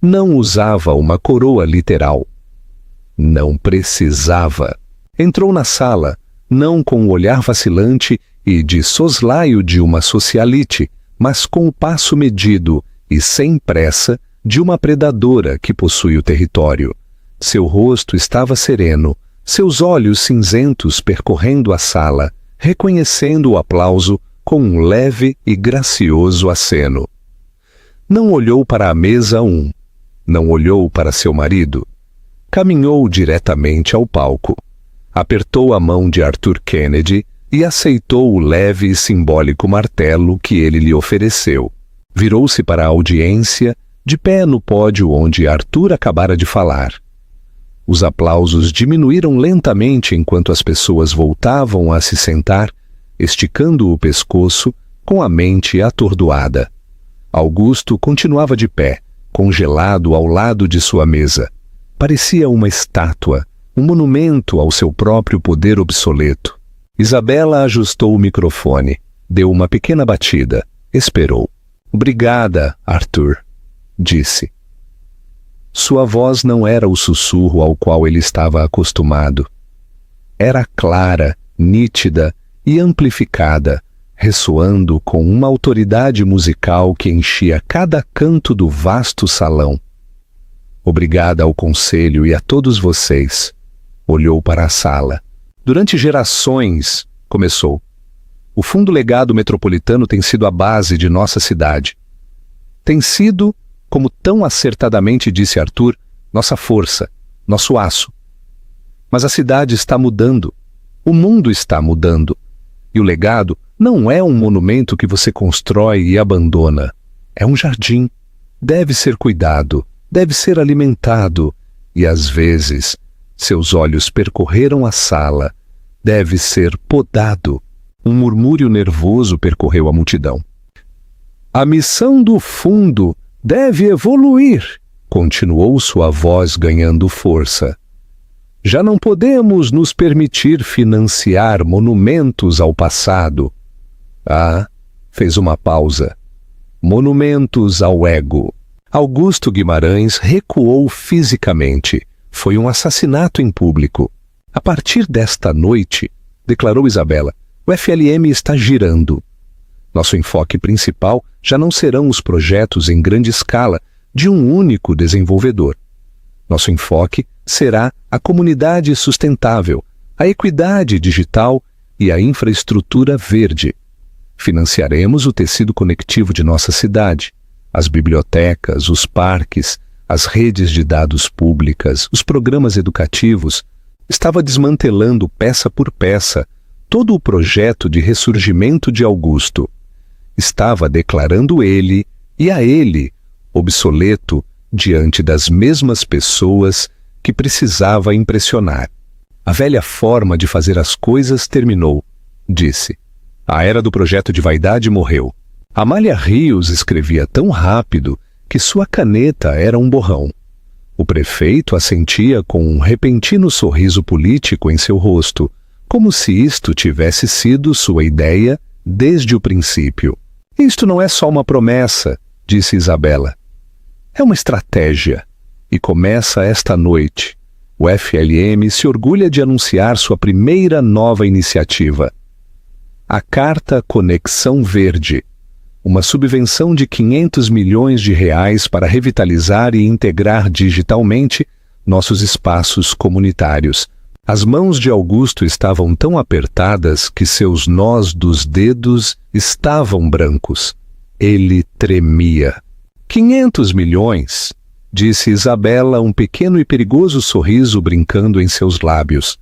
Não usava uma coroa literal. Não precisava. Entrou na sala, não com o olhar vacilante e de soslaio de uma socialite, mas com o passo medido e sem pressa de uma predadora que possui o território. Seu rosto estava sereno, seus olhos cinzentos percorrendo a sala, reconhecendo o aplauso com um leve e gracioso aceno. Não olhou para a mesa não olhou para seu marido. Caminhou diretamente ao palco. Apertou a mão de Arthur Kennedy e aceitou o leve e simbólico martelo que ele lhe ofereceu. Virou-se para a audiência, de pé no pódio onde Arthur acabara de falar. Os aplausos diminuíram lentamente enquanto as pessoas voltavam a se sentar, esticando o pescoço, com a mente atordoada. Augusto continuava de pé, congelado ao lado de sua mesa. Parecia uma estátua, um monumento ao seu próprio poder obsoleto. Isabela ajustou o microfone, deu uma pequena batida, esperou. Obrigada, Arthur, disse. Sua voz não era o sussurro ao qual ele estava acostumado. Era clara, nítida e amplificada, ressoando com uma autoridade musical que enchia cada canto do vasto salão. Obrigada ao conselho e a todos vocês. Olhou para a sala. Durante gerações, começou. O Fundo Legado Metropolitano tem sido a base de nossa cidade. Tem sido, como tão acertadamente disse Arthur, nossa força, nosso aço. Mas a cidade está mudando. O mundo está mudando. E o legado não é um monumento que você constrói e abandona. É um jardim. Deve ser cuidado, deve ser alimentado. E às vezes, seus olhos percorreram a sala. Deve ser podado. Um murmúrio nervoso percorreu a multidão. A missão do fundo deve evoluir, continuou sua voz ganhando força. Já não podemos nos permitir financiar monumentos ao passado. Ah, fez uma pausa. Monumentos ao ego. Augusto Guimarães recuou fisicamente. Foi um assassinato em público. A partir desta noite, declarou Isabela, o FLM está girando. Nosso enfoque principal já não serão os projetos em grande escala de um único desenvolvedor. Nosso enfoque será a comunidade sustentável, a equidade digital e a infraestrutura verde. Financiaremos o tecido conectivo de nossa cidade, as bibliotecas, os parques, as redes de dados públicas, os programas educativos. Estava desmantelando peça por peça todo o projeto de ressurgimento de Augusto. Estava declarando ele, e a ele, obsoleto, diante das mesmas pessoas que precisava impressionar. A velha forma de fazer as coisas terminou, disse. A era do projeto de vaidade morreu. Amália Rios escrevia tão rápido que sua caneta era um borrão. O prefeito assentia com um repentino sorriso político em seu rosto, como se isto tivesse sido sua ideia desde o princípio. Isto não é só uma promessa, disse Isabela. É uma estratégia. E começa esta noite. O FLM se orgulha de anunciar sua primeira nova iniciativa. A Carta Conexão Verde. Uma subvenção de 500 milhões de reais para revitalizar e integrar digitalmente nossos espaços comunitários. As mãos de Augusto estavam tão apertadas que seus nós dos dedos estavam brancos. Ele tremia. 500 milhões, disse Isabela, um pequeno e perigoso sorriso brincando em seus lábios.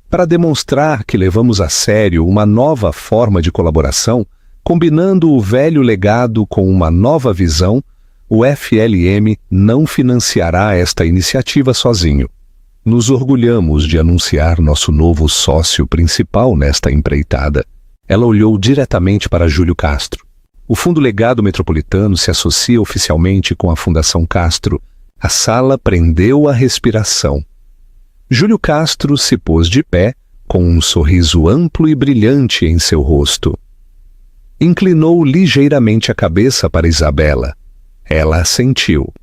Para demonstrar que levamos a sério uma nova forma de colaboração, combinando o velho legado com uma nova visão, o FLM não financiará esta iniciativa sozinho. Nos orgulhamos de anunciar nosso novo sócio principal nesta empreitada. Ela olhou diretamente para Júlio Castro. O Fundo Legado Metropolitano se associa oficialmente com a Fundação Castro. A sala prendeu a respiração. Júlio Castro se pôs de pé, com um sorriso amplo e brilhante em seu rosto. Inclinou ligeiramente a cabeça para Isabela. Ela assentiu.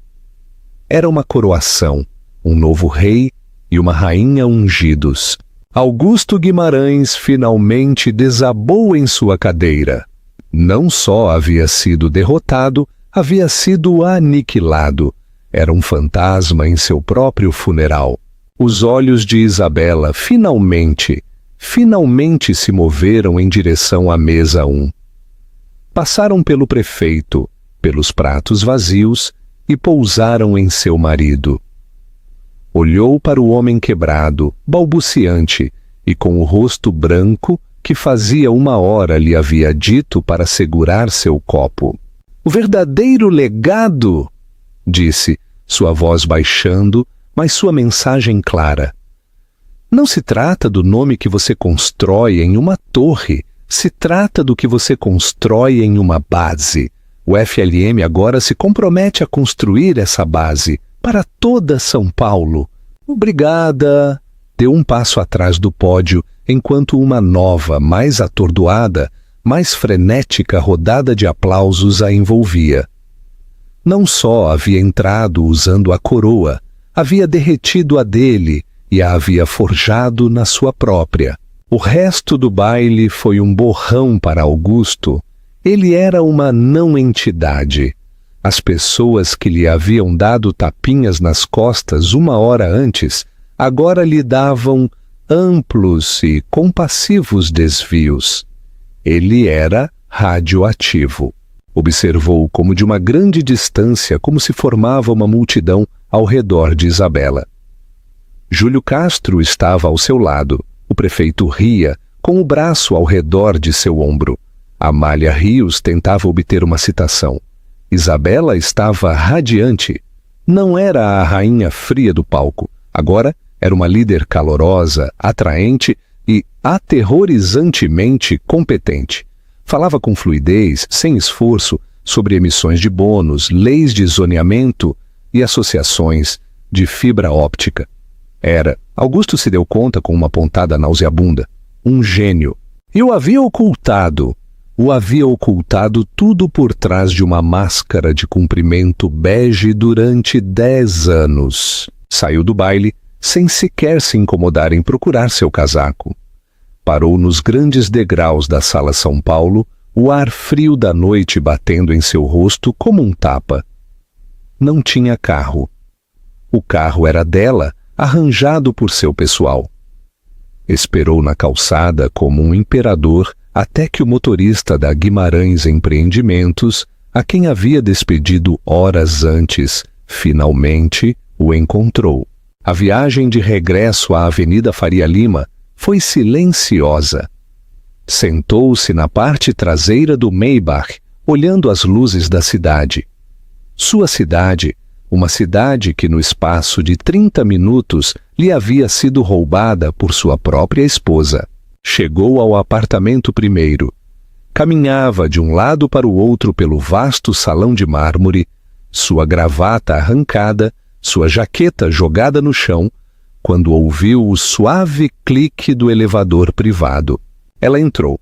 Era uma coroação, um novo rei e uma rainha ungidos. Augusto Guimarães finalmente desabou em sua cadeira. Não só havia sido derrotado, havia sido aniquilado. Era um fantasma em seu próprio funeral. Os olhos de Isabela finalmente se moveram em direção à mesa 1. Passaram pelo prefeito, pelos pratos vazios e pousaram em seu marido. Olhou para o homem quebrado, balbuciante e com o rosto branco que fazia 1 hora lhe havia dito para segurar seu copo. O verdadeiro legado, disse, sua voz baixando, mas sua mensagem clara. Não se trata do nome que você constrói em uma torre, se trata do que você constrói em uma base. O FLM agora se compromete a construir essa base para toda São Paulo. Obrigada, deu um passo atrás do pódio enquanto uma nova, mais atordoada, mais frenética rodada de aplausos a envolvia. Não só havia entrado usando a coroa, havia derretido a dele e a havia forjado na sua própria. O resto do baile foi um borrão para Augusto. Ele era uma não-entidade. As pessoas que lhe haviam dado tapinhas nas costas uma hora antes, agora lhe davam amplos e compassivos desvios. Ele era radioativo. Observou como de uma grande distância como se formava uma multidão ao redor de Isabela. Júlio Castro estava ao seu lado. O prefeito ria, com o braço ao redor de seu ombro. Amália Rios tentava obter uma citação. Isabela estava radiante. Não era a rainha fria do palco. Agora era uma líder calorosa, atraente e aterrorizantemente competente. Falava com fluidez, sem esforço, sobre emissões de bônus, leis de zoneamento e associações de fibra óptica. Augusto se deu conta com uma pontada nauseabunda, um gênio. E o havia ocultado tudo por trás de uma máscara de comprimento bege durante 10 anos. Saiu do baile sem sequer se incomodar em procurar seu casaco. Parou nos grandes degraus da Sala São Paulo, o ar frio da noite batendo em seu rosto como um tapa. Não tinha carro. O carro era dela, arranjado por seu pessoal. Esperou na calçada como um imperador até que o motorista da Guimarães Empreendimentos, a quem havia despedido horas antes, finalmente o encontrou. A viagem de regresso à Avenida Faria Lima foi silenciosa. Sentou-se na parte traseira do Maybach, olhando as luzes da cidade. Sua cidade, uma cidade que no espaço de 30 minutos lhe havia sido roubada por sua própria esposa. Chegou ao apartamento primeiro. Caminhava de um lado para o outro pelo vasto salão de mármore, sua gravata arrancada, sua jaqueta jogada no chão, quando ouviu o suave clique do elevador privado. Ela entrou.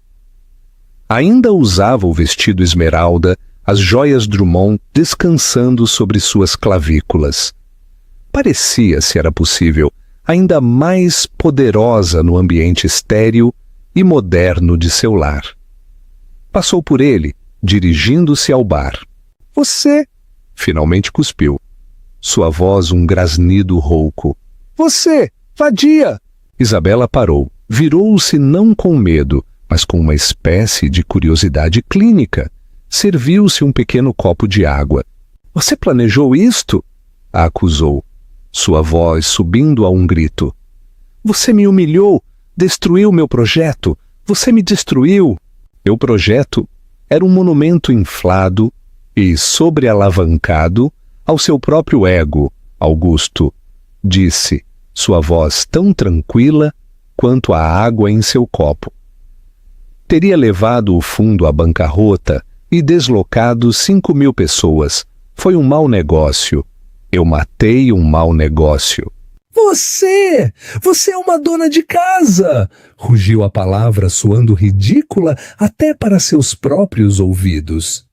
Ainda usava o vestido esmeralda, as joias Drummond descansando sobre suas clavículas. Parecia, se era possível, ainda mais poderosa no ambiente estéril e moderno de seu lar. Passou por ele, dirigindo-se ao bar. Você! Finalmente cuspiu. Sua voz um grasnido rouco. Você! Vadia! Isabela parou. Virou-se não com medo, mas com uma espécie de curiosidade clínica. Serviu-se um pequeno copo de água. Você planejou isto? A acusou. Sua voz subindo a um grito. Você me humilhou, destruiu meu projeto, você me destruiu. Meu projeto era um monumento inflado e sobrealavancado ao seu próprio ego, Augusto, disse, sua voz tão tranquila quanto a água em seu copo. Teria levado o fundo à bancarrota e deslocado 5.000 pessoas. Foi um mau negócio. Eu matei um mau negócio. Você! Você é uma dona de casa! Rugiu a palavra soando ridícula até para seus próprios ouvidos.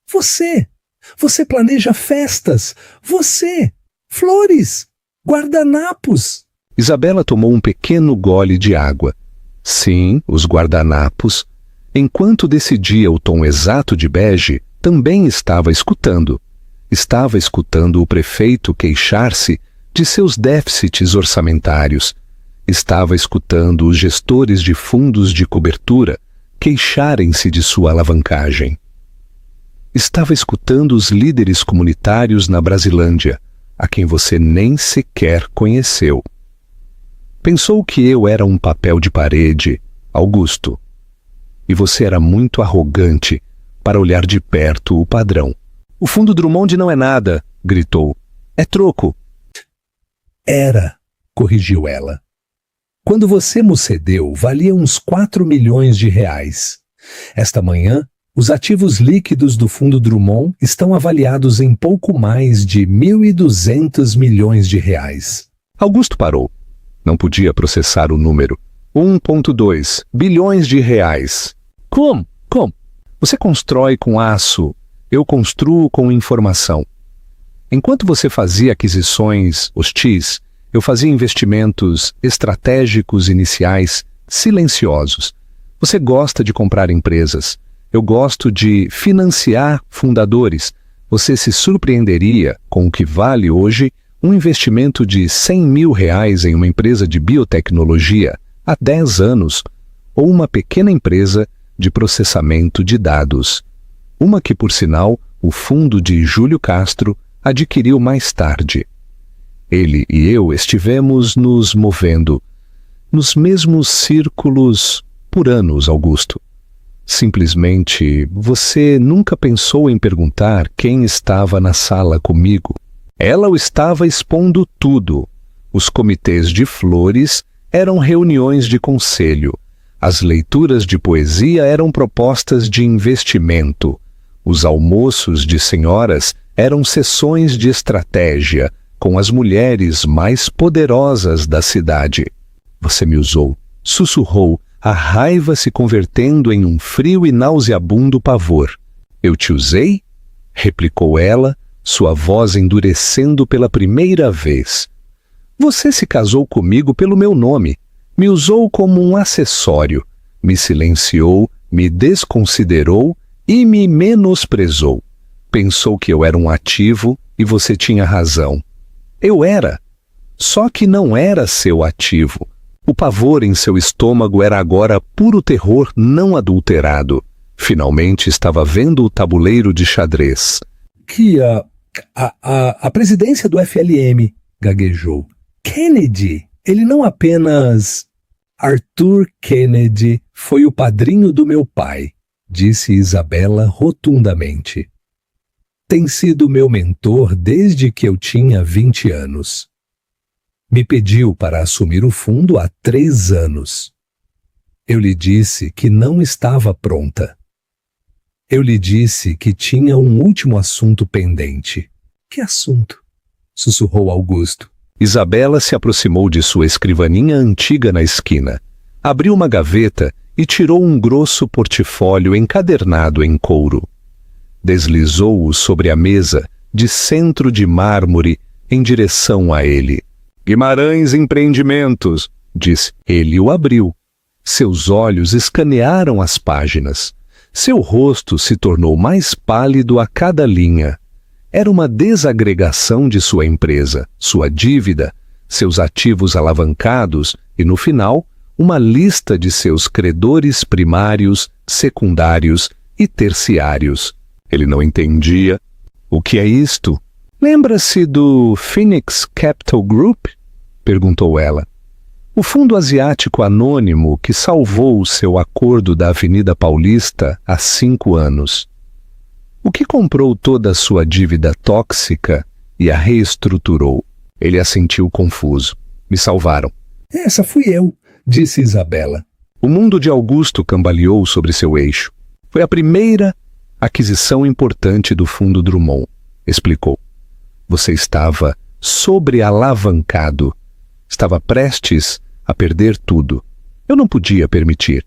Você! Você planeja festas! Você! Flores! Guardanapos! Isabela tomou um pequeno gole de água. Sim, os guardanapos. Enquanto decidia o tom exato de bege, também estava escutando. Estava escutando o prefeito queixar-se de seus déficits orçamentários. Estava escutando os gestores de fundos de cobertura queixarem-se de sua alavancagem. Estava escutando os líderes comunitários na Brasilândia, a quem você nem sequer conheceu. Pensou que eu era um papel de parede, Augusto. E você era muito arrogante para olhar de perto o padrão. O fundo Drummond não é nada, gritou. É troco. Era, corrigiu ela. Quando você me cedeu, valia uns 4 milhões de reais. Esta manhã, os ativos líquidos do fundo Drummond estão avaliados em pouco mais de 1.200 milhões de reais. Augusto parou. Não podia processar o número. 1,2 bilhões de reais. Como? Você constrói com aço, eu construo com informação. Enquanto você fazia aquisições hostis, eu fazia investimentos estratégicos iniciais silenciosos. Você gosta de comprar empresas. Eu gosto de financiar fundadores. Você se surpreenderia com o que vale hoje um investimento de R$100 mil em uma empresa de biotecnologia há 10 anos ou uma pequena empresa de processamento de dados. Uma que, por sinal, o fundo de Júlio Castro adquiriu mais tarde. Ele e eu estivemos nos movendo nos mesmos círculos por anos, Augusto. Simplesmente, você nunca pensou em perguntar quem estava na sala comigo. Ela o estava expondo tudo. Os comitês de flores eram reuniões de conselho. As leituras de poesia eram propostas de investimento. Os almoços de senhoras eram sessões de estratégia com as mulheres mais poderosas da cidade. Você me usou, sussurrou, a raiva se convertendo em um frio e nauseabundo pavor. Eu te usei? Replicou ela, sua voz endurecendo pela primeira vez. Você se casou comigo pelo meu nome, me usou como um acessório, me silenciou, me desconsiderou e me menosprezou. Pensou que eu era um ativo e você tinha razão. Eu era. Só que não era seu ativo. O pavor em seu estômago era agora puro terror não adulterado. Finalmente estava vendo o tabuleiro de xadrez. Que a presidência do FLM, gaguejou. Kennedy, ele não apenas... Arthur Kennedy foi o padrinho do meu pai, disse Isabela rotundamente. Tem sido meu mentor desde que eu tinha 20 anos. Me pediu para assumir o fundo há 3 anos. Eu lhe disse que não estava pronta. Eu lhe disse que tinha um último assunto pendente. Que assunto? Sussurrou Augusto. Isabela se aproximou de sua escrivaninha antiga na esquina, abriu uma gaveta e tirou um grosso portfólio encadernado em couro. Deslizou-o sobre a mesa, de centro de mármore, em direção a ele. Guimarães Empreendimentos, disse. Ele o abriu. Seus olhos escanearam as páginas. Seu rosto se tornou mais pálido a cada linha. Era uma desagregação de sua empresa, sua dívida, seus ativos alavancados e, no final, uma lista de seus credores primários, secundários e terciários. Ele não entendia. O que é isto? Lembra-se do Phoenix Capital Group? Perguntou ela. O fundo asiático anônimo que salvou o seu acordo da Avenida Paulista há 5 anos. O que comprou toda a sua dívida tóxica e a reestruturou. Ele assentiu confuso. Me salvaram. Essa fui eu, disse Isabela. O mundo de Augusto cambaleou sobre seu eixo. Foi a primeira aquisição importante do fundo Drummond, explicou. Você estava sobrealavancado. Estava prestes a perder tudo. Eu não podia permitir.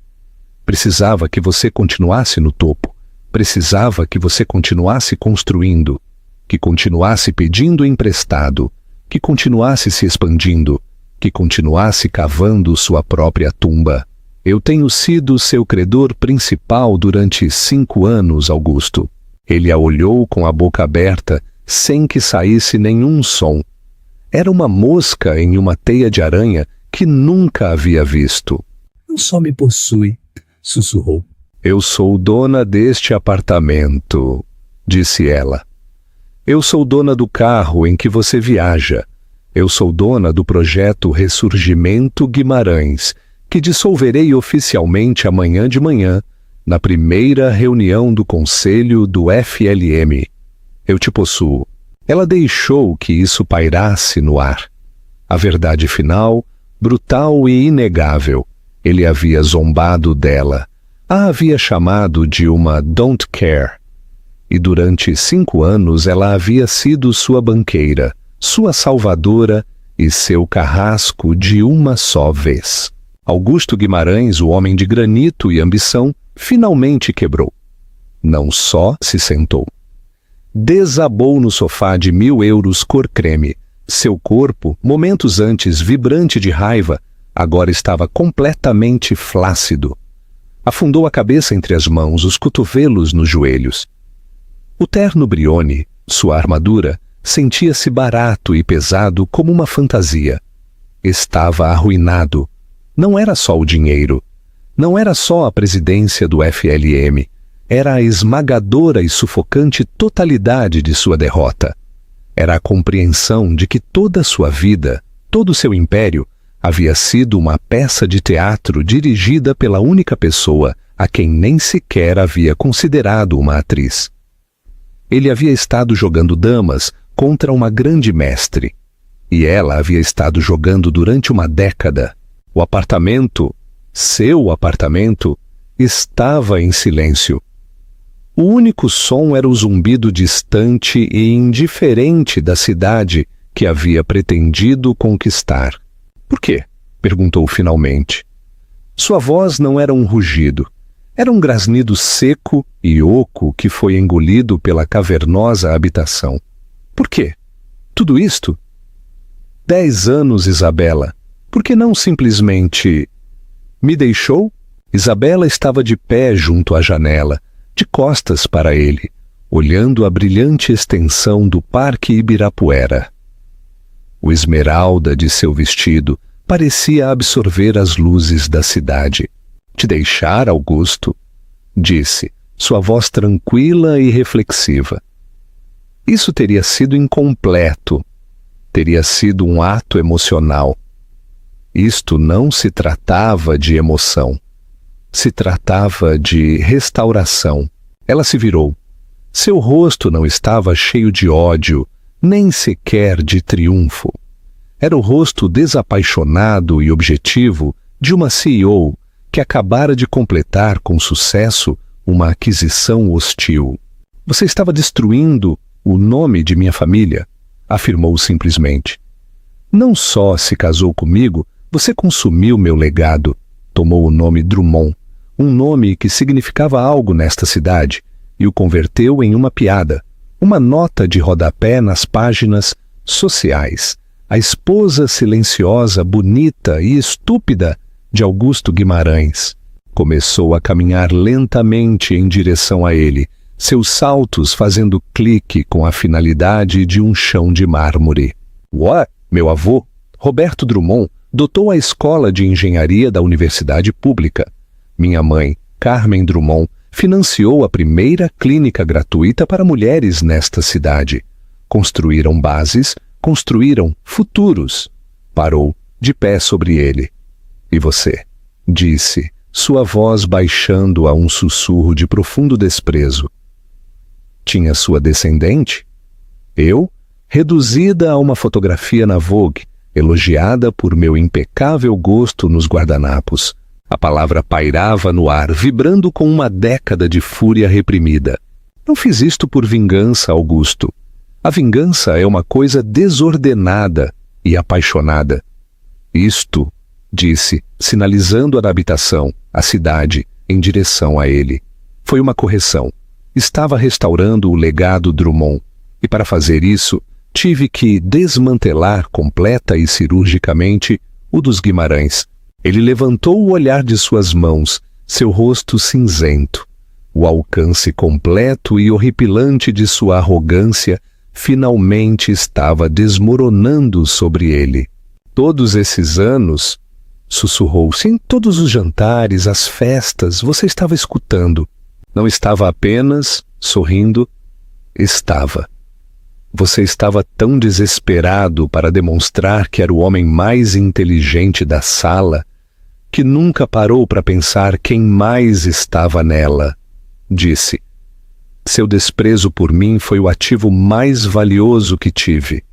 Precisava que você continuasse no topo. Precisava que você continuasse construindo, que continuasse pedindo emprestado, que continuasse se expandindo, que continuasse cavando sua própria tumba. Eu tenho sido seu credor principal durante 5 anos, Augusto. Ele a olhou com a boca aberta, sem que saísse nenhum som. Era uma mosca em uma teia de aranha que nunca havia visto. Não só me possui, sussurrou. Eu sou dona deste apartamento, disse ela. Eu sou dona do carro em que você viaja. Eu sou dona do projeto Ressurgimento Guimarães, que dissolverei oficialmente amanhã de manhã, na primeira reunião do Conselho do FLM. Eu te possuo. Ela deixou que isso pairasse no ar. A verdade final, brutal e inegável. Ele havia zombado dela. A havia chamado de uma don't care. E durante 5 anos ela havia sido sua banqueira, sua salvadora e seu carrasco de uma só vez. Augusto Guimarães, o homem de granito e ambição, finalmente quebrou. Não só se sentou. Desabou no sofá de 1.000 euros cor creme. Seu corpo, momentos antes vibrante de raiva, agora estava completamente flácido. Afundou a cabeça entre as mãos, os cotovelos nos joelhos. O terno Brioni, sua armadura, sentia-se barato e pesado como uma fantasia. Estava arruinado. Não era só o dinheiro. Não era só a presidência do FLM. Era a esmagadora e sufocante totalidade de sua derrota. Era a compreensão de que toda a sua vida, todo o seu império, havia sido uma peça de teatro dirigida pela única pessoa a quem nem sequer havia considerado uma atriz. Ele havia estado jogando damas contra uma grande mestre, e ela havia estado jogando durante uma década. O apartamento, seu apartamento, estava em silêncio. O único som era o zumbido distante e indiferente da cidade que havia pretendido conquistar. Por quê? Perguntou finalmente. Sua voz não era um rugido. Era um grasnido seco e oco que foi engolido pela cavernosa habitação. Por quê? Tudo isto? 10 anos, Isabela. Por que não simplesmente... Me deixou? Isabela estava de pé junto à janela, de costas para ele, olhando a brilhante extensão do Parque Ibirapuera. O esmeralda de seu vestido parecia absorver as luzes da cidade. Te deixar, Augusto? Disse, sua voz tranquila e reflexiva. Isso teria sido incompleto. Teria sido um ato emocional. Isto não se tratava de emoção. Se tratava de restauração. Ela se virou. Seu rosto não estava cheio de ódio, nem sequer de triunfo. Era o rosto desapaixonado e objetivo de uma CEO que acabara de completar com sucesso uma aquisição hostil. Você estava destruindo o nome de minha família, afirmou simplesmente. Não só se casou comigo, você consumiu meu legado. Tomou o nome Drummond, um nome que significava algo nesta cidade, e o converteu em uma piada, uma nota de rodapé nas páginas sociais. A esposa silenciosa, bonita e estúpida de Augusto Guimarães. Começou a caminhar lentamente em direção a ele, seus saltos fazendo clique com a finalidade de um chão de mármore. Meu avô, Roberto Drummond, dotou a escola de engenharia da Universidade Pública. Minha mãe, Carmen Drummond, financiou a primeira clínica gratuita para mulheres nesta cidade. Construíram bases, construíram futuros. Parou, de pé sobre ele. E você? Disse, sua voz baixando a um sussurro de profundo desprezo. Tinha sua descendente? Eu? Reduzida a uma fotografia na Vogue, elogiada por meu impecável gosto nos guardanapos. A palavra pairava no ar, vibrando com uma década de fúria reprimida. Não fiz isto por vingança, Augusto. A vingança é uma coisa desordenada e apaixonada. Isto, disse, sinalizando a habitação, a cidade, em direção a ele. Foi uma correção. Estava restaurando o legado Drummond, e para fazer isso, tive que desmantelar completa e cirurgicamente o dos Guimarães. Ele levantou o olhar de suas mãos, seu rosto cinzento. O alcance completo e horripilante de sua arrogância finalmente estava desmoronando sobre ele. Todos esses anos, sussurrou-se, em todos os jantares, as festas, você estava escutando. Não estava apenas sorrindo, estava. Você estava tão desesperado para demonstrar que era o homem mais inteligente da sala que nunca parou para pensar quem mais estava nela, disse. Seu desprezo por mim foi o ativo mais valioso que tive.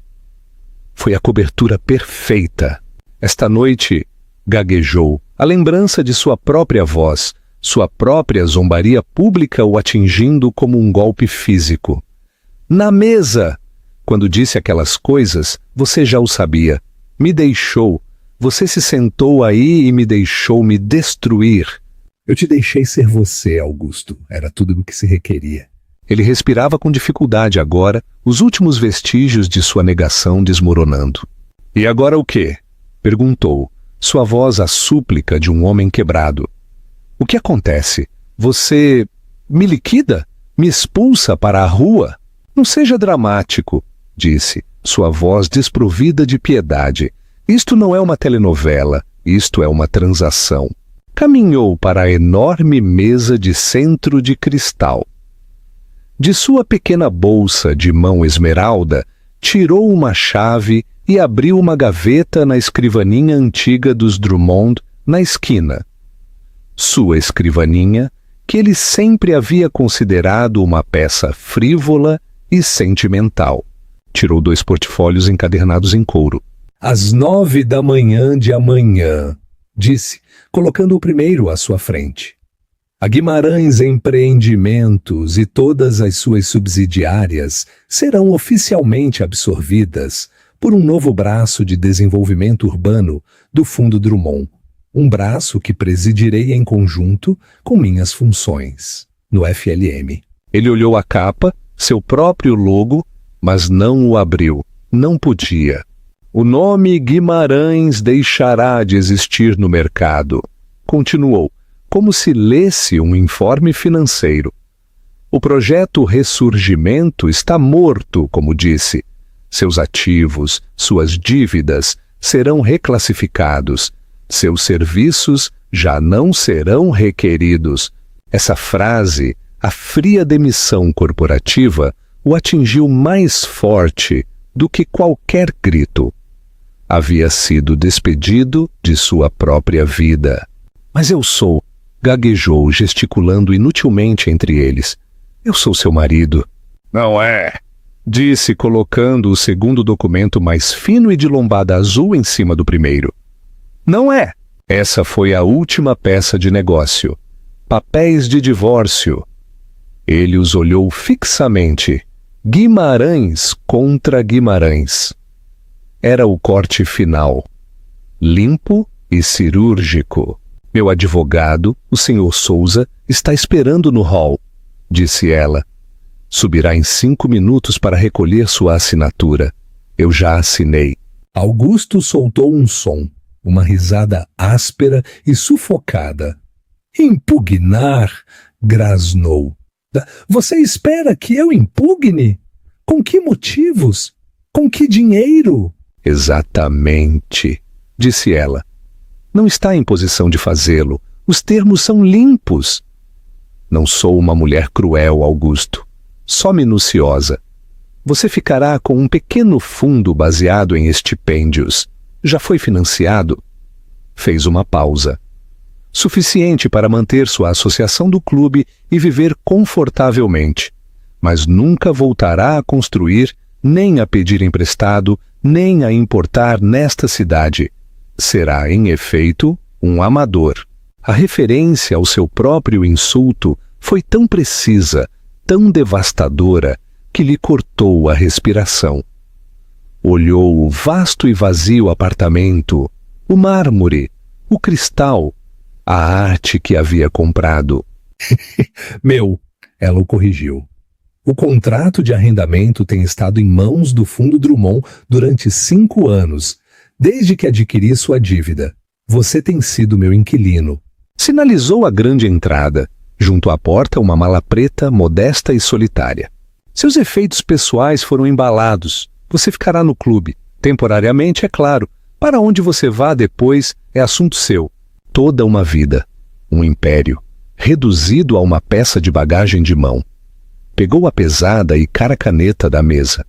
Foi a cobertura perfeita. Esta noite, gaguejou, a lembrança de sua própria voz, sua própria zombaria pública o atingindo como um golpe físico. Na mesa! Quando disse aquelas coisas, você já o sabia. Me deixou. Você se sentou aí e me deixou me destruir. Eu te deixei ser você, Augusto. Era tudo o que se requeria. Ele respirava com dificuldade agora, os últimos vestígios de sua negação desmoronando. E agora o quê? Perguntou, sua voz a súplica de um homem quebrado. O que acontece? Você me liquida? Me expulsa para a rua? Não seja dramático, disse, sua voz desprovida de piedade. Isto não é uma telenovela, isto é uma transação. Caminhou para a enorme mesa de centro de cristal. De sua pequena bolsa de mão esmeralda, tirou uma chave e abriu uma gaveta na escrivaninha antiga dos Drummond, na esquina. Sua escrivaninha, que ele sempre havia considerado uma peça frívola e sentimental. Tirou 2 portfólios encadernados em couro. Às 9 da manhã de amanhã, disse, colocando o primeiro à sua frente. A Guimarães Empreendimentos e todas as suas subsidiárias serão oficialmente absorvidas por um novo braço de desenvolvimento urbano do Fundo Drummond, um braço que presidirei em conjunto com minhas funções no FLM. Ele olhou a capa, seu próprio logo, mas não o abriu. Não podia. O nome Guimarães deixará de existir no mercado. Continuou, como se lesse um informe financeiro. O projeto Ressurgimento está morto, como disse. Seus ativos, suas dívidas serão reclassificados. Seus serviços já não serão requeridos. Essa frase, a fria demissão corporativa, o atingiu mais forte do que qualquer grito. Havia sido despedido de sua própria vida. Mas eu sou, gaguejou, gesticulando inutilmente entre eles. Eu sou seu marido. Não é, disse, colocando o segundo documento mais fino e de lombada azul em cima do primeiro. Não é. Essa foi a última peça de negócio. Papéis de divórcio. Ele os olhou fixamente. Guimarães contra Guimarães. Era o corte final. Limpo e cirúrgico. Meu advogado, o Sr. Souza, está esperando no hall, disse ela. Subirá em 5 minutos para recolher sua assinatura. Eu já assinei. Augusto soltou um som, uma risada áspera e sufocada. Impugnar, grasnou. Você espera que eu impugne? Com que motivos? Com que dinheiro? Exatamente, disse ela. Não está em posição de fazê-lo. Os termos são limpos. Não sou uma mulher cruel, Augusto. Só minuciosa. Você ficará com um pequeno fundo baseado em estipêndios. Já foi financiado? Fez uma pausa. Suficiente para manter sua associação do clube e viver confortavelmente. Mas nunca voltará a construir, nem a pedir emprestado, nem a importar nesta cidade. Será, em efeito, um amador. A referência ao seu próprio insulto foi tão precisa, tão devastadora, que lhe cortou a respiração. Olhou o vasto e vazio apartamento, o mármore, o cristal, a arte que havia comprado. Meu, ela o corrigiu. O contrato de arrendamento tem estado em mãos do Fundo Drummond durante 5 anos, desde que adquiri sua dívida. Você tem sido meu inquilino. Sinalizou a grande entrada. Junto à porta, uma mala preta, modesta e solitária. Seus efeitos pessoais foram embalados. Você ficará no clube. Temporariamente, é claro. Para onde você vá depois é assunto seu. Toda uma vida. Um império. Reduzido a uma peça de bagagem de mão. Pegou a pesada e cara caneta da mesa.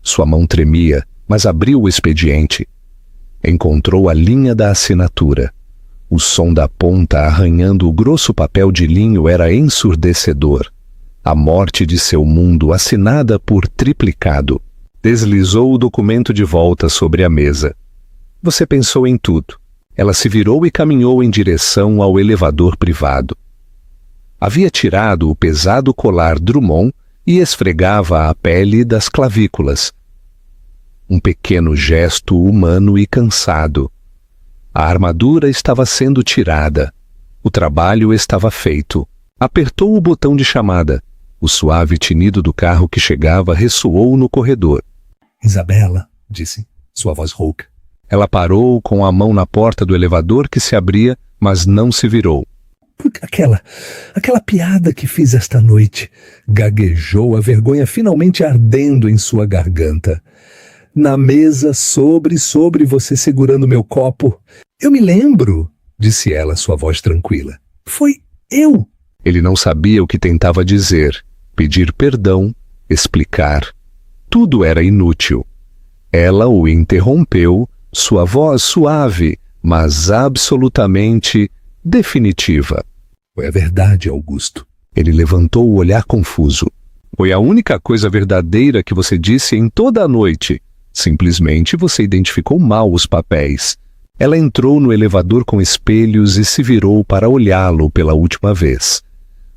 Sua mão tremia, mas abriu o expediente. Encontrou a linha da assinatura. O som da ponta arranhando o grosso papel de linho era ensurdecedor. A morte de seu mundo assinada por triplicado. Deslizou o documento de volta sobre a mesa. Você pensou em tudo. Ela se virou e caminhou em direção ao elevador privado. Havia tirado o pesado colar Drummond e esfregava a pele das clavículas. um pequeno gesto humano e cansado. A armadura estava sendo tirada. O trabalho estava feito. Apertou o botão de chamada. O suave tinido do carro que chegava ressoou no corredor. Isabela, disse, sua voz rouca. Ela parou com a mão na porta do elevador que se abria, mas não se virou. Aquela piada que fiz esta noite, gaguejou, a vergonha finalmente ardendo em sua garganta. Na mesa, sobre você segurando meu copo. Eu me lembro, disse ela, sua voz tranquila. Foi eu. Ele não sabia o que tentava dizer, pedir perdão, explicar. Tudo era inútil. Ela o interrompeu, sua voz suave, mas absolutamente definitiva. Foi a verdade, Augusto. Ele levantou o olhar confuso. Foi a única coisa verdadeira que você disse em toda a noite. Simplesmente você identificou mal os papéis. Ela entrou no elevador com espelhos e se virou para olhá-lo pela última vez.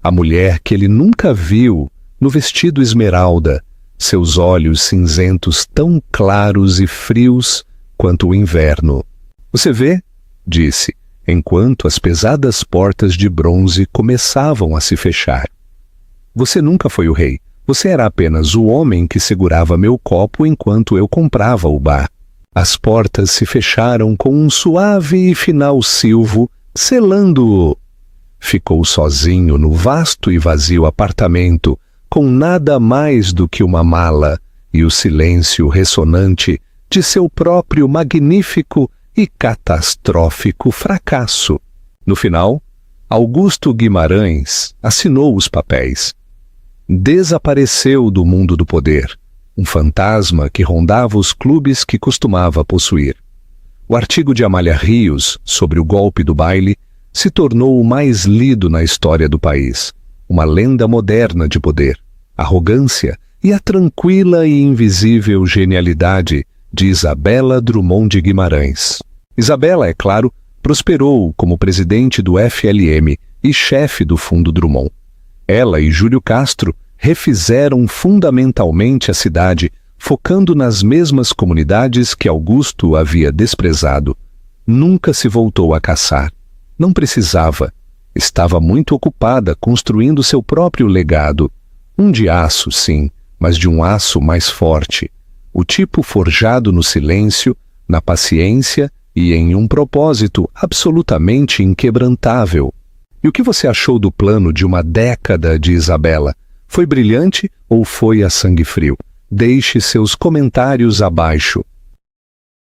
A mulher que ele nunca viu, no vestido esmeralda, seus olhos cinzentos tão claros e frios quanto o inverno. Você vê? Disse, enquanto as pesadas portas de bronze começavam a se fechar. Você nunca foi o rei. Você era apenas o homem que segurava meu copo enquanto eu comprava o bar. As portas se fecharam com um suave e final silvo, selando-o. Ficou sozinho no vasto e vazio apartamento, com nada mais do que uma mala e o silêncio ressonante de seu próprio magnífico e catastrófico fracasso. No final, Augusto Guimarães assinou os papéis. Desapareceu do mundo do poder, um fantasma que rondava os clubes que costumava possuir. O artigo de Amália Rios sobre o golpe do baile se tornou o mais lido na história do país, uma lenda moderna de poder, arrogância e a tranquila e invisível genialidade de Isabela Drummond de Guimarães. Isabela, é claro, prosperou como presidente do FLM e chefe do Fundo Drummond. Ela e Júlio Castro refizeram fundamentalmente a cidade, focando nas mesmas comunidades que Augusto havia desprezado. Nunca se voltou a caçar. Não precisava. Estava muito ocupada construindo seu próprio legado. Um de aço, sim, mas de um aço mais forte. O tipo forjado no silêncio, na paciência e em um propósito absolutamente inquebrantável. E o que você achou do plano de uma década de Isabela? Foi brilhante ou foi a sangue frio? Deixe seus comentários abaixo.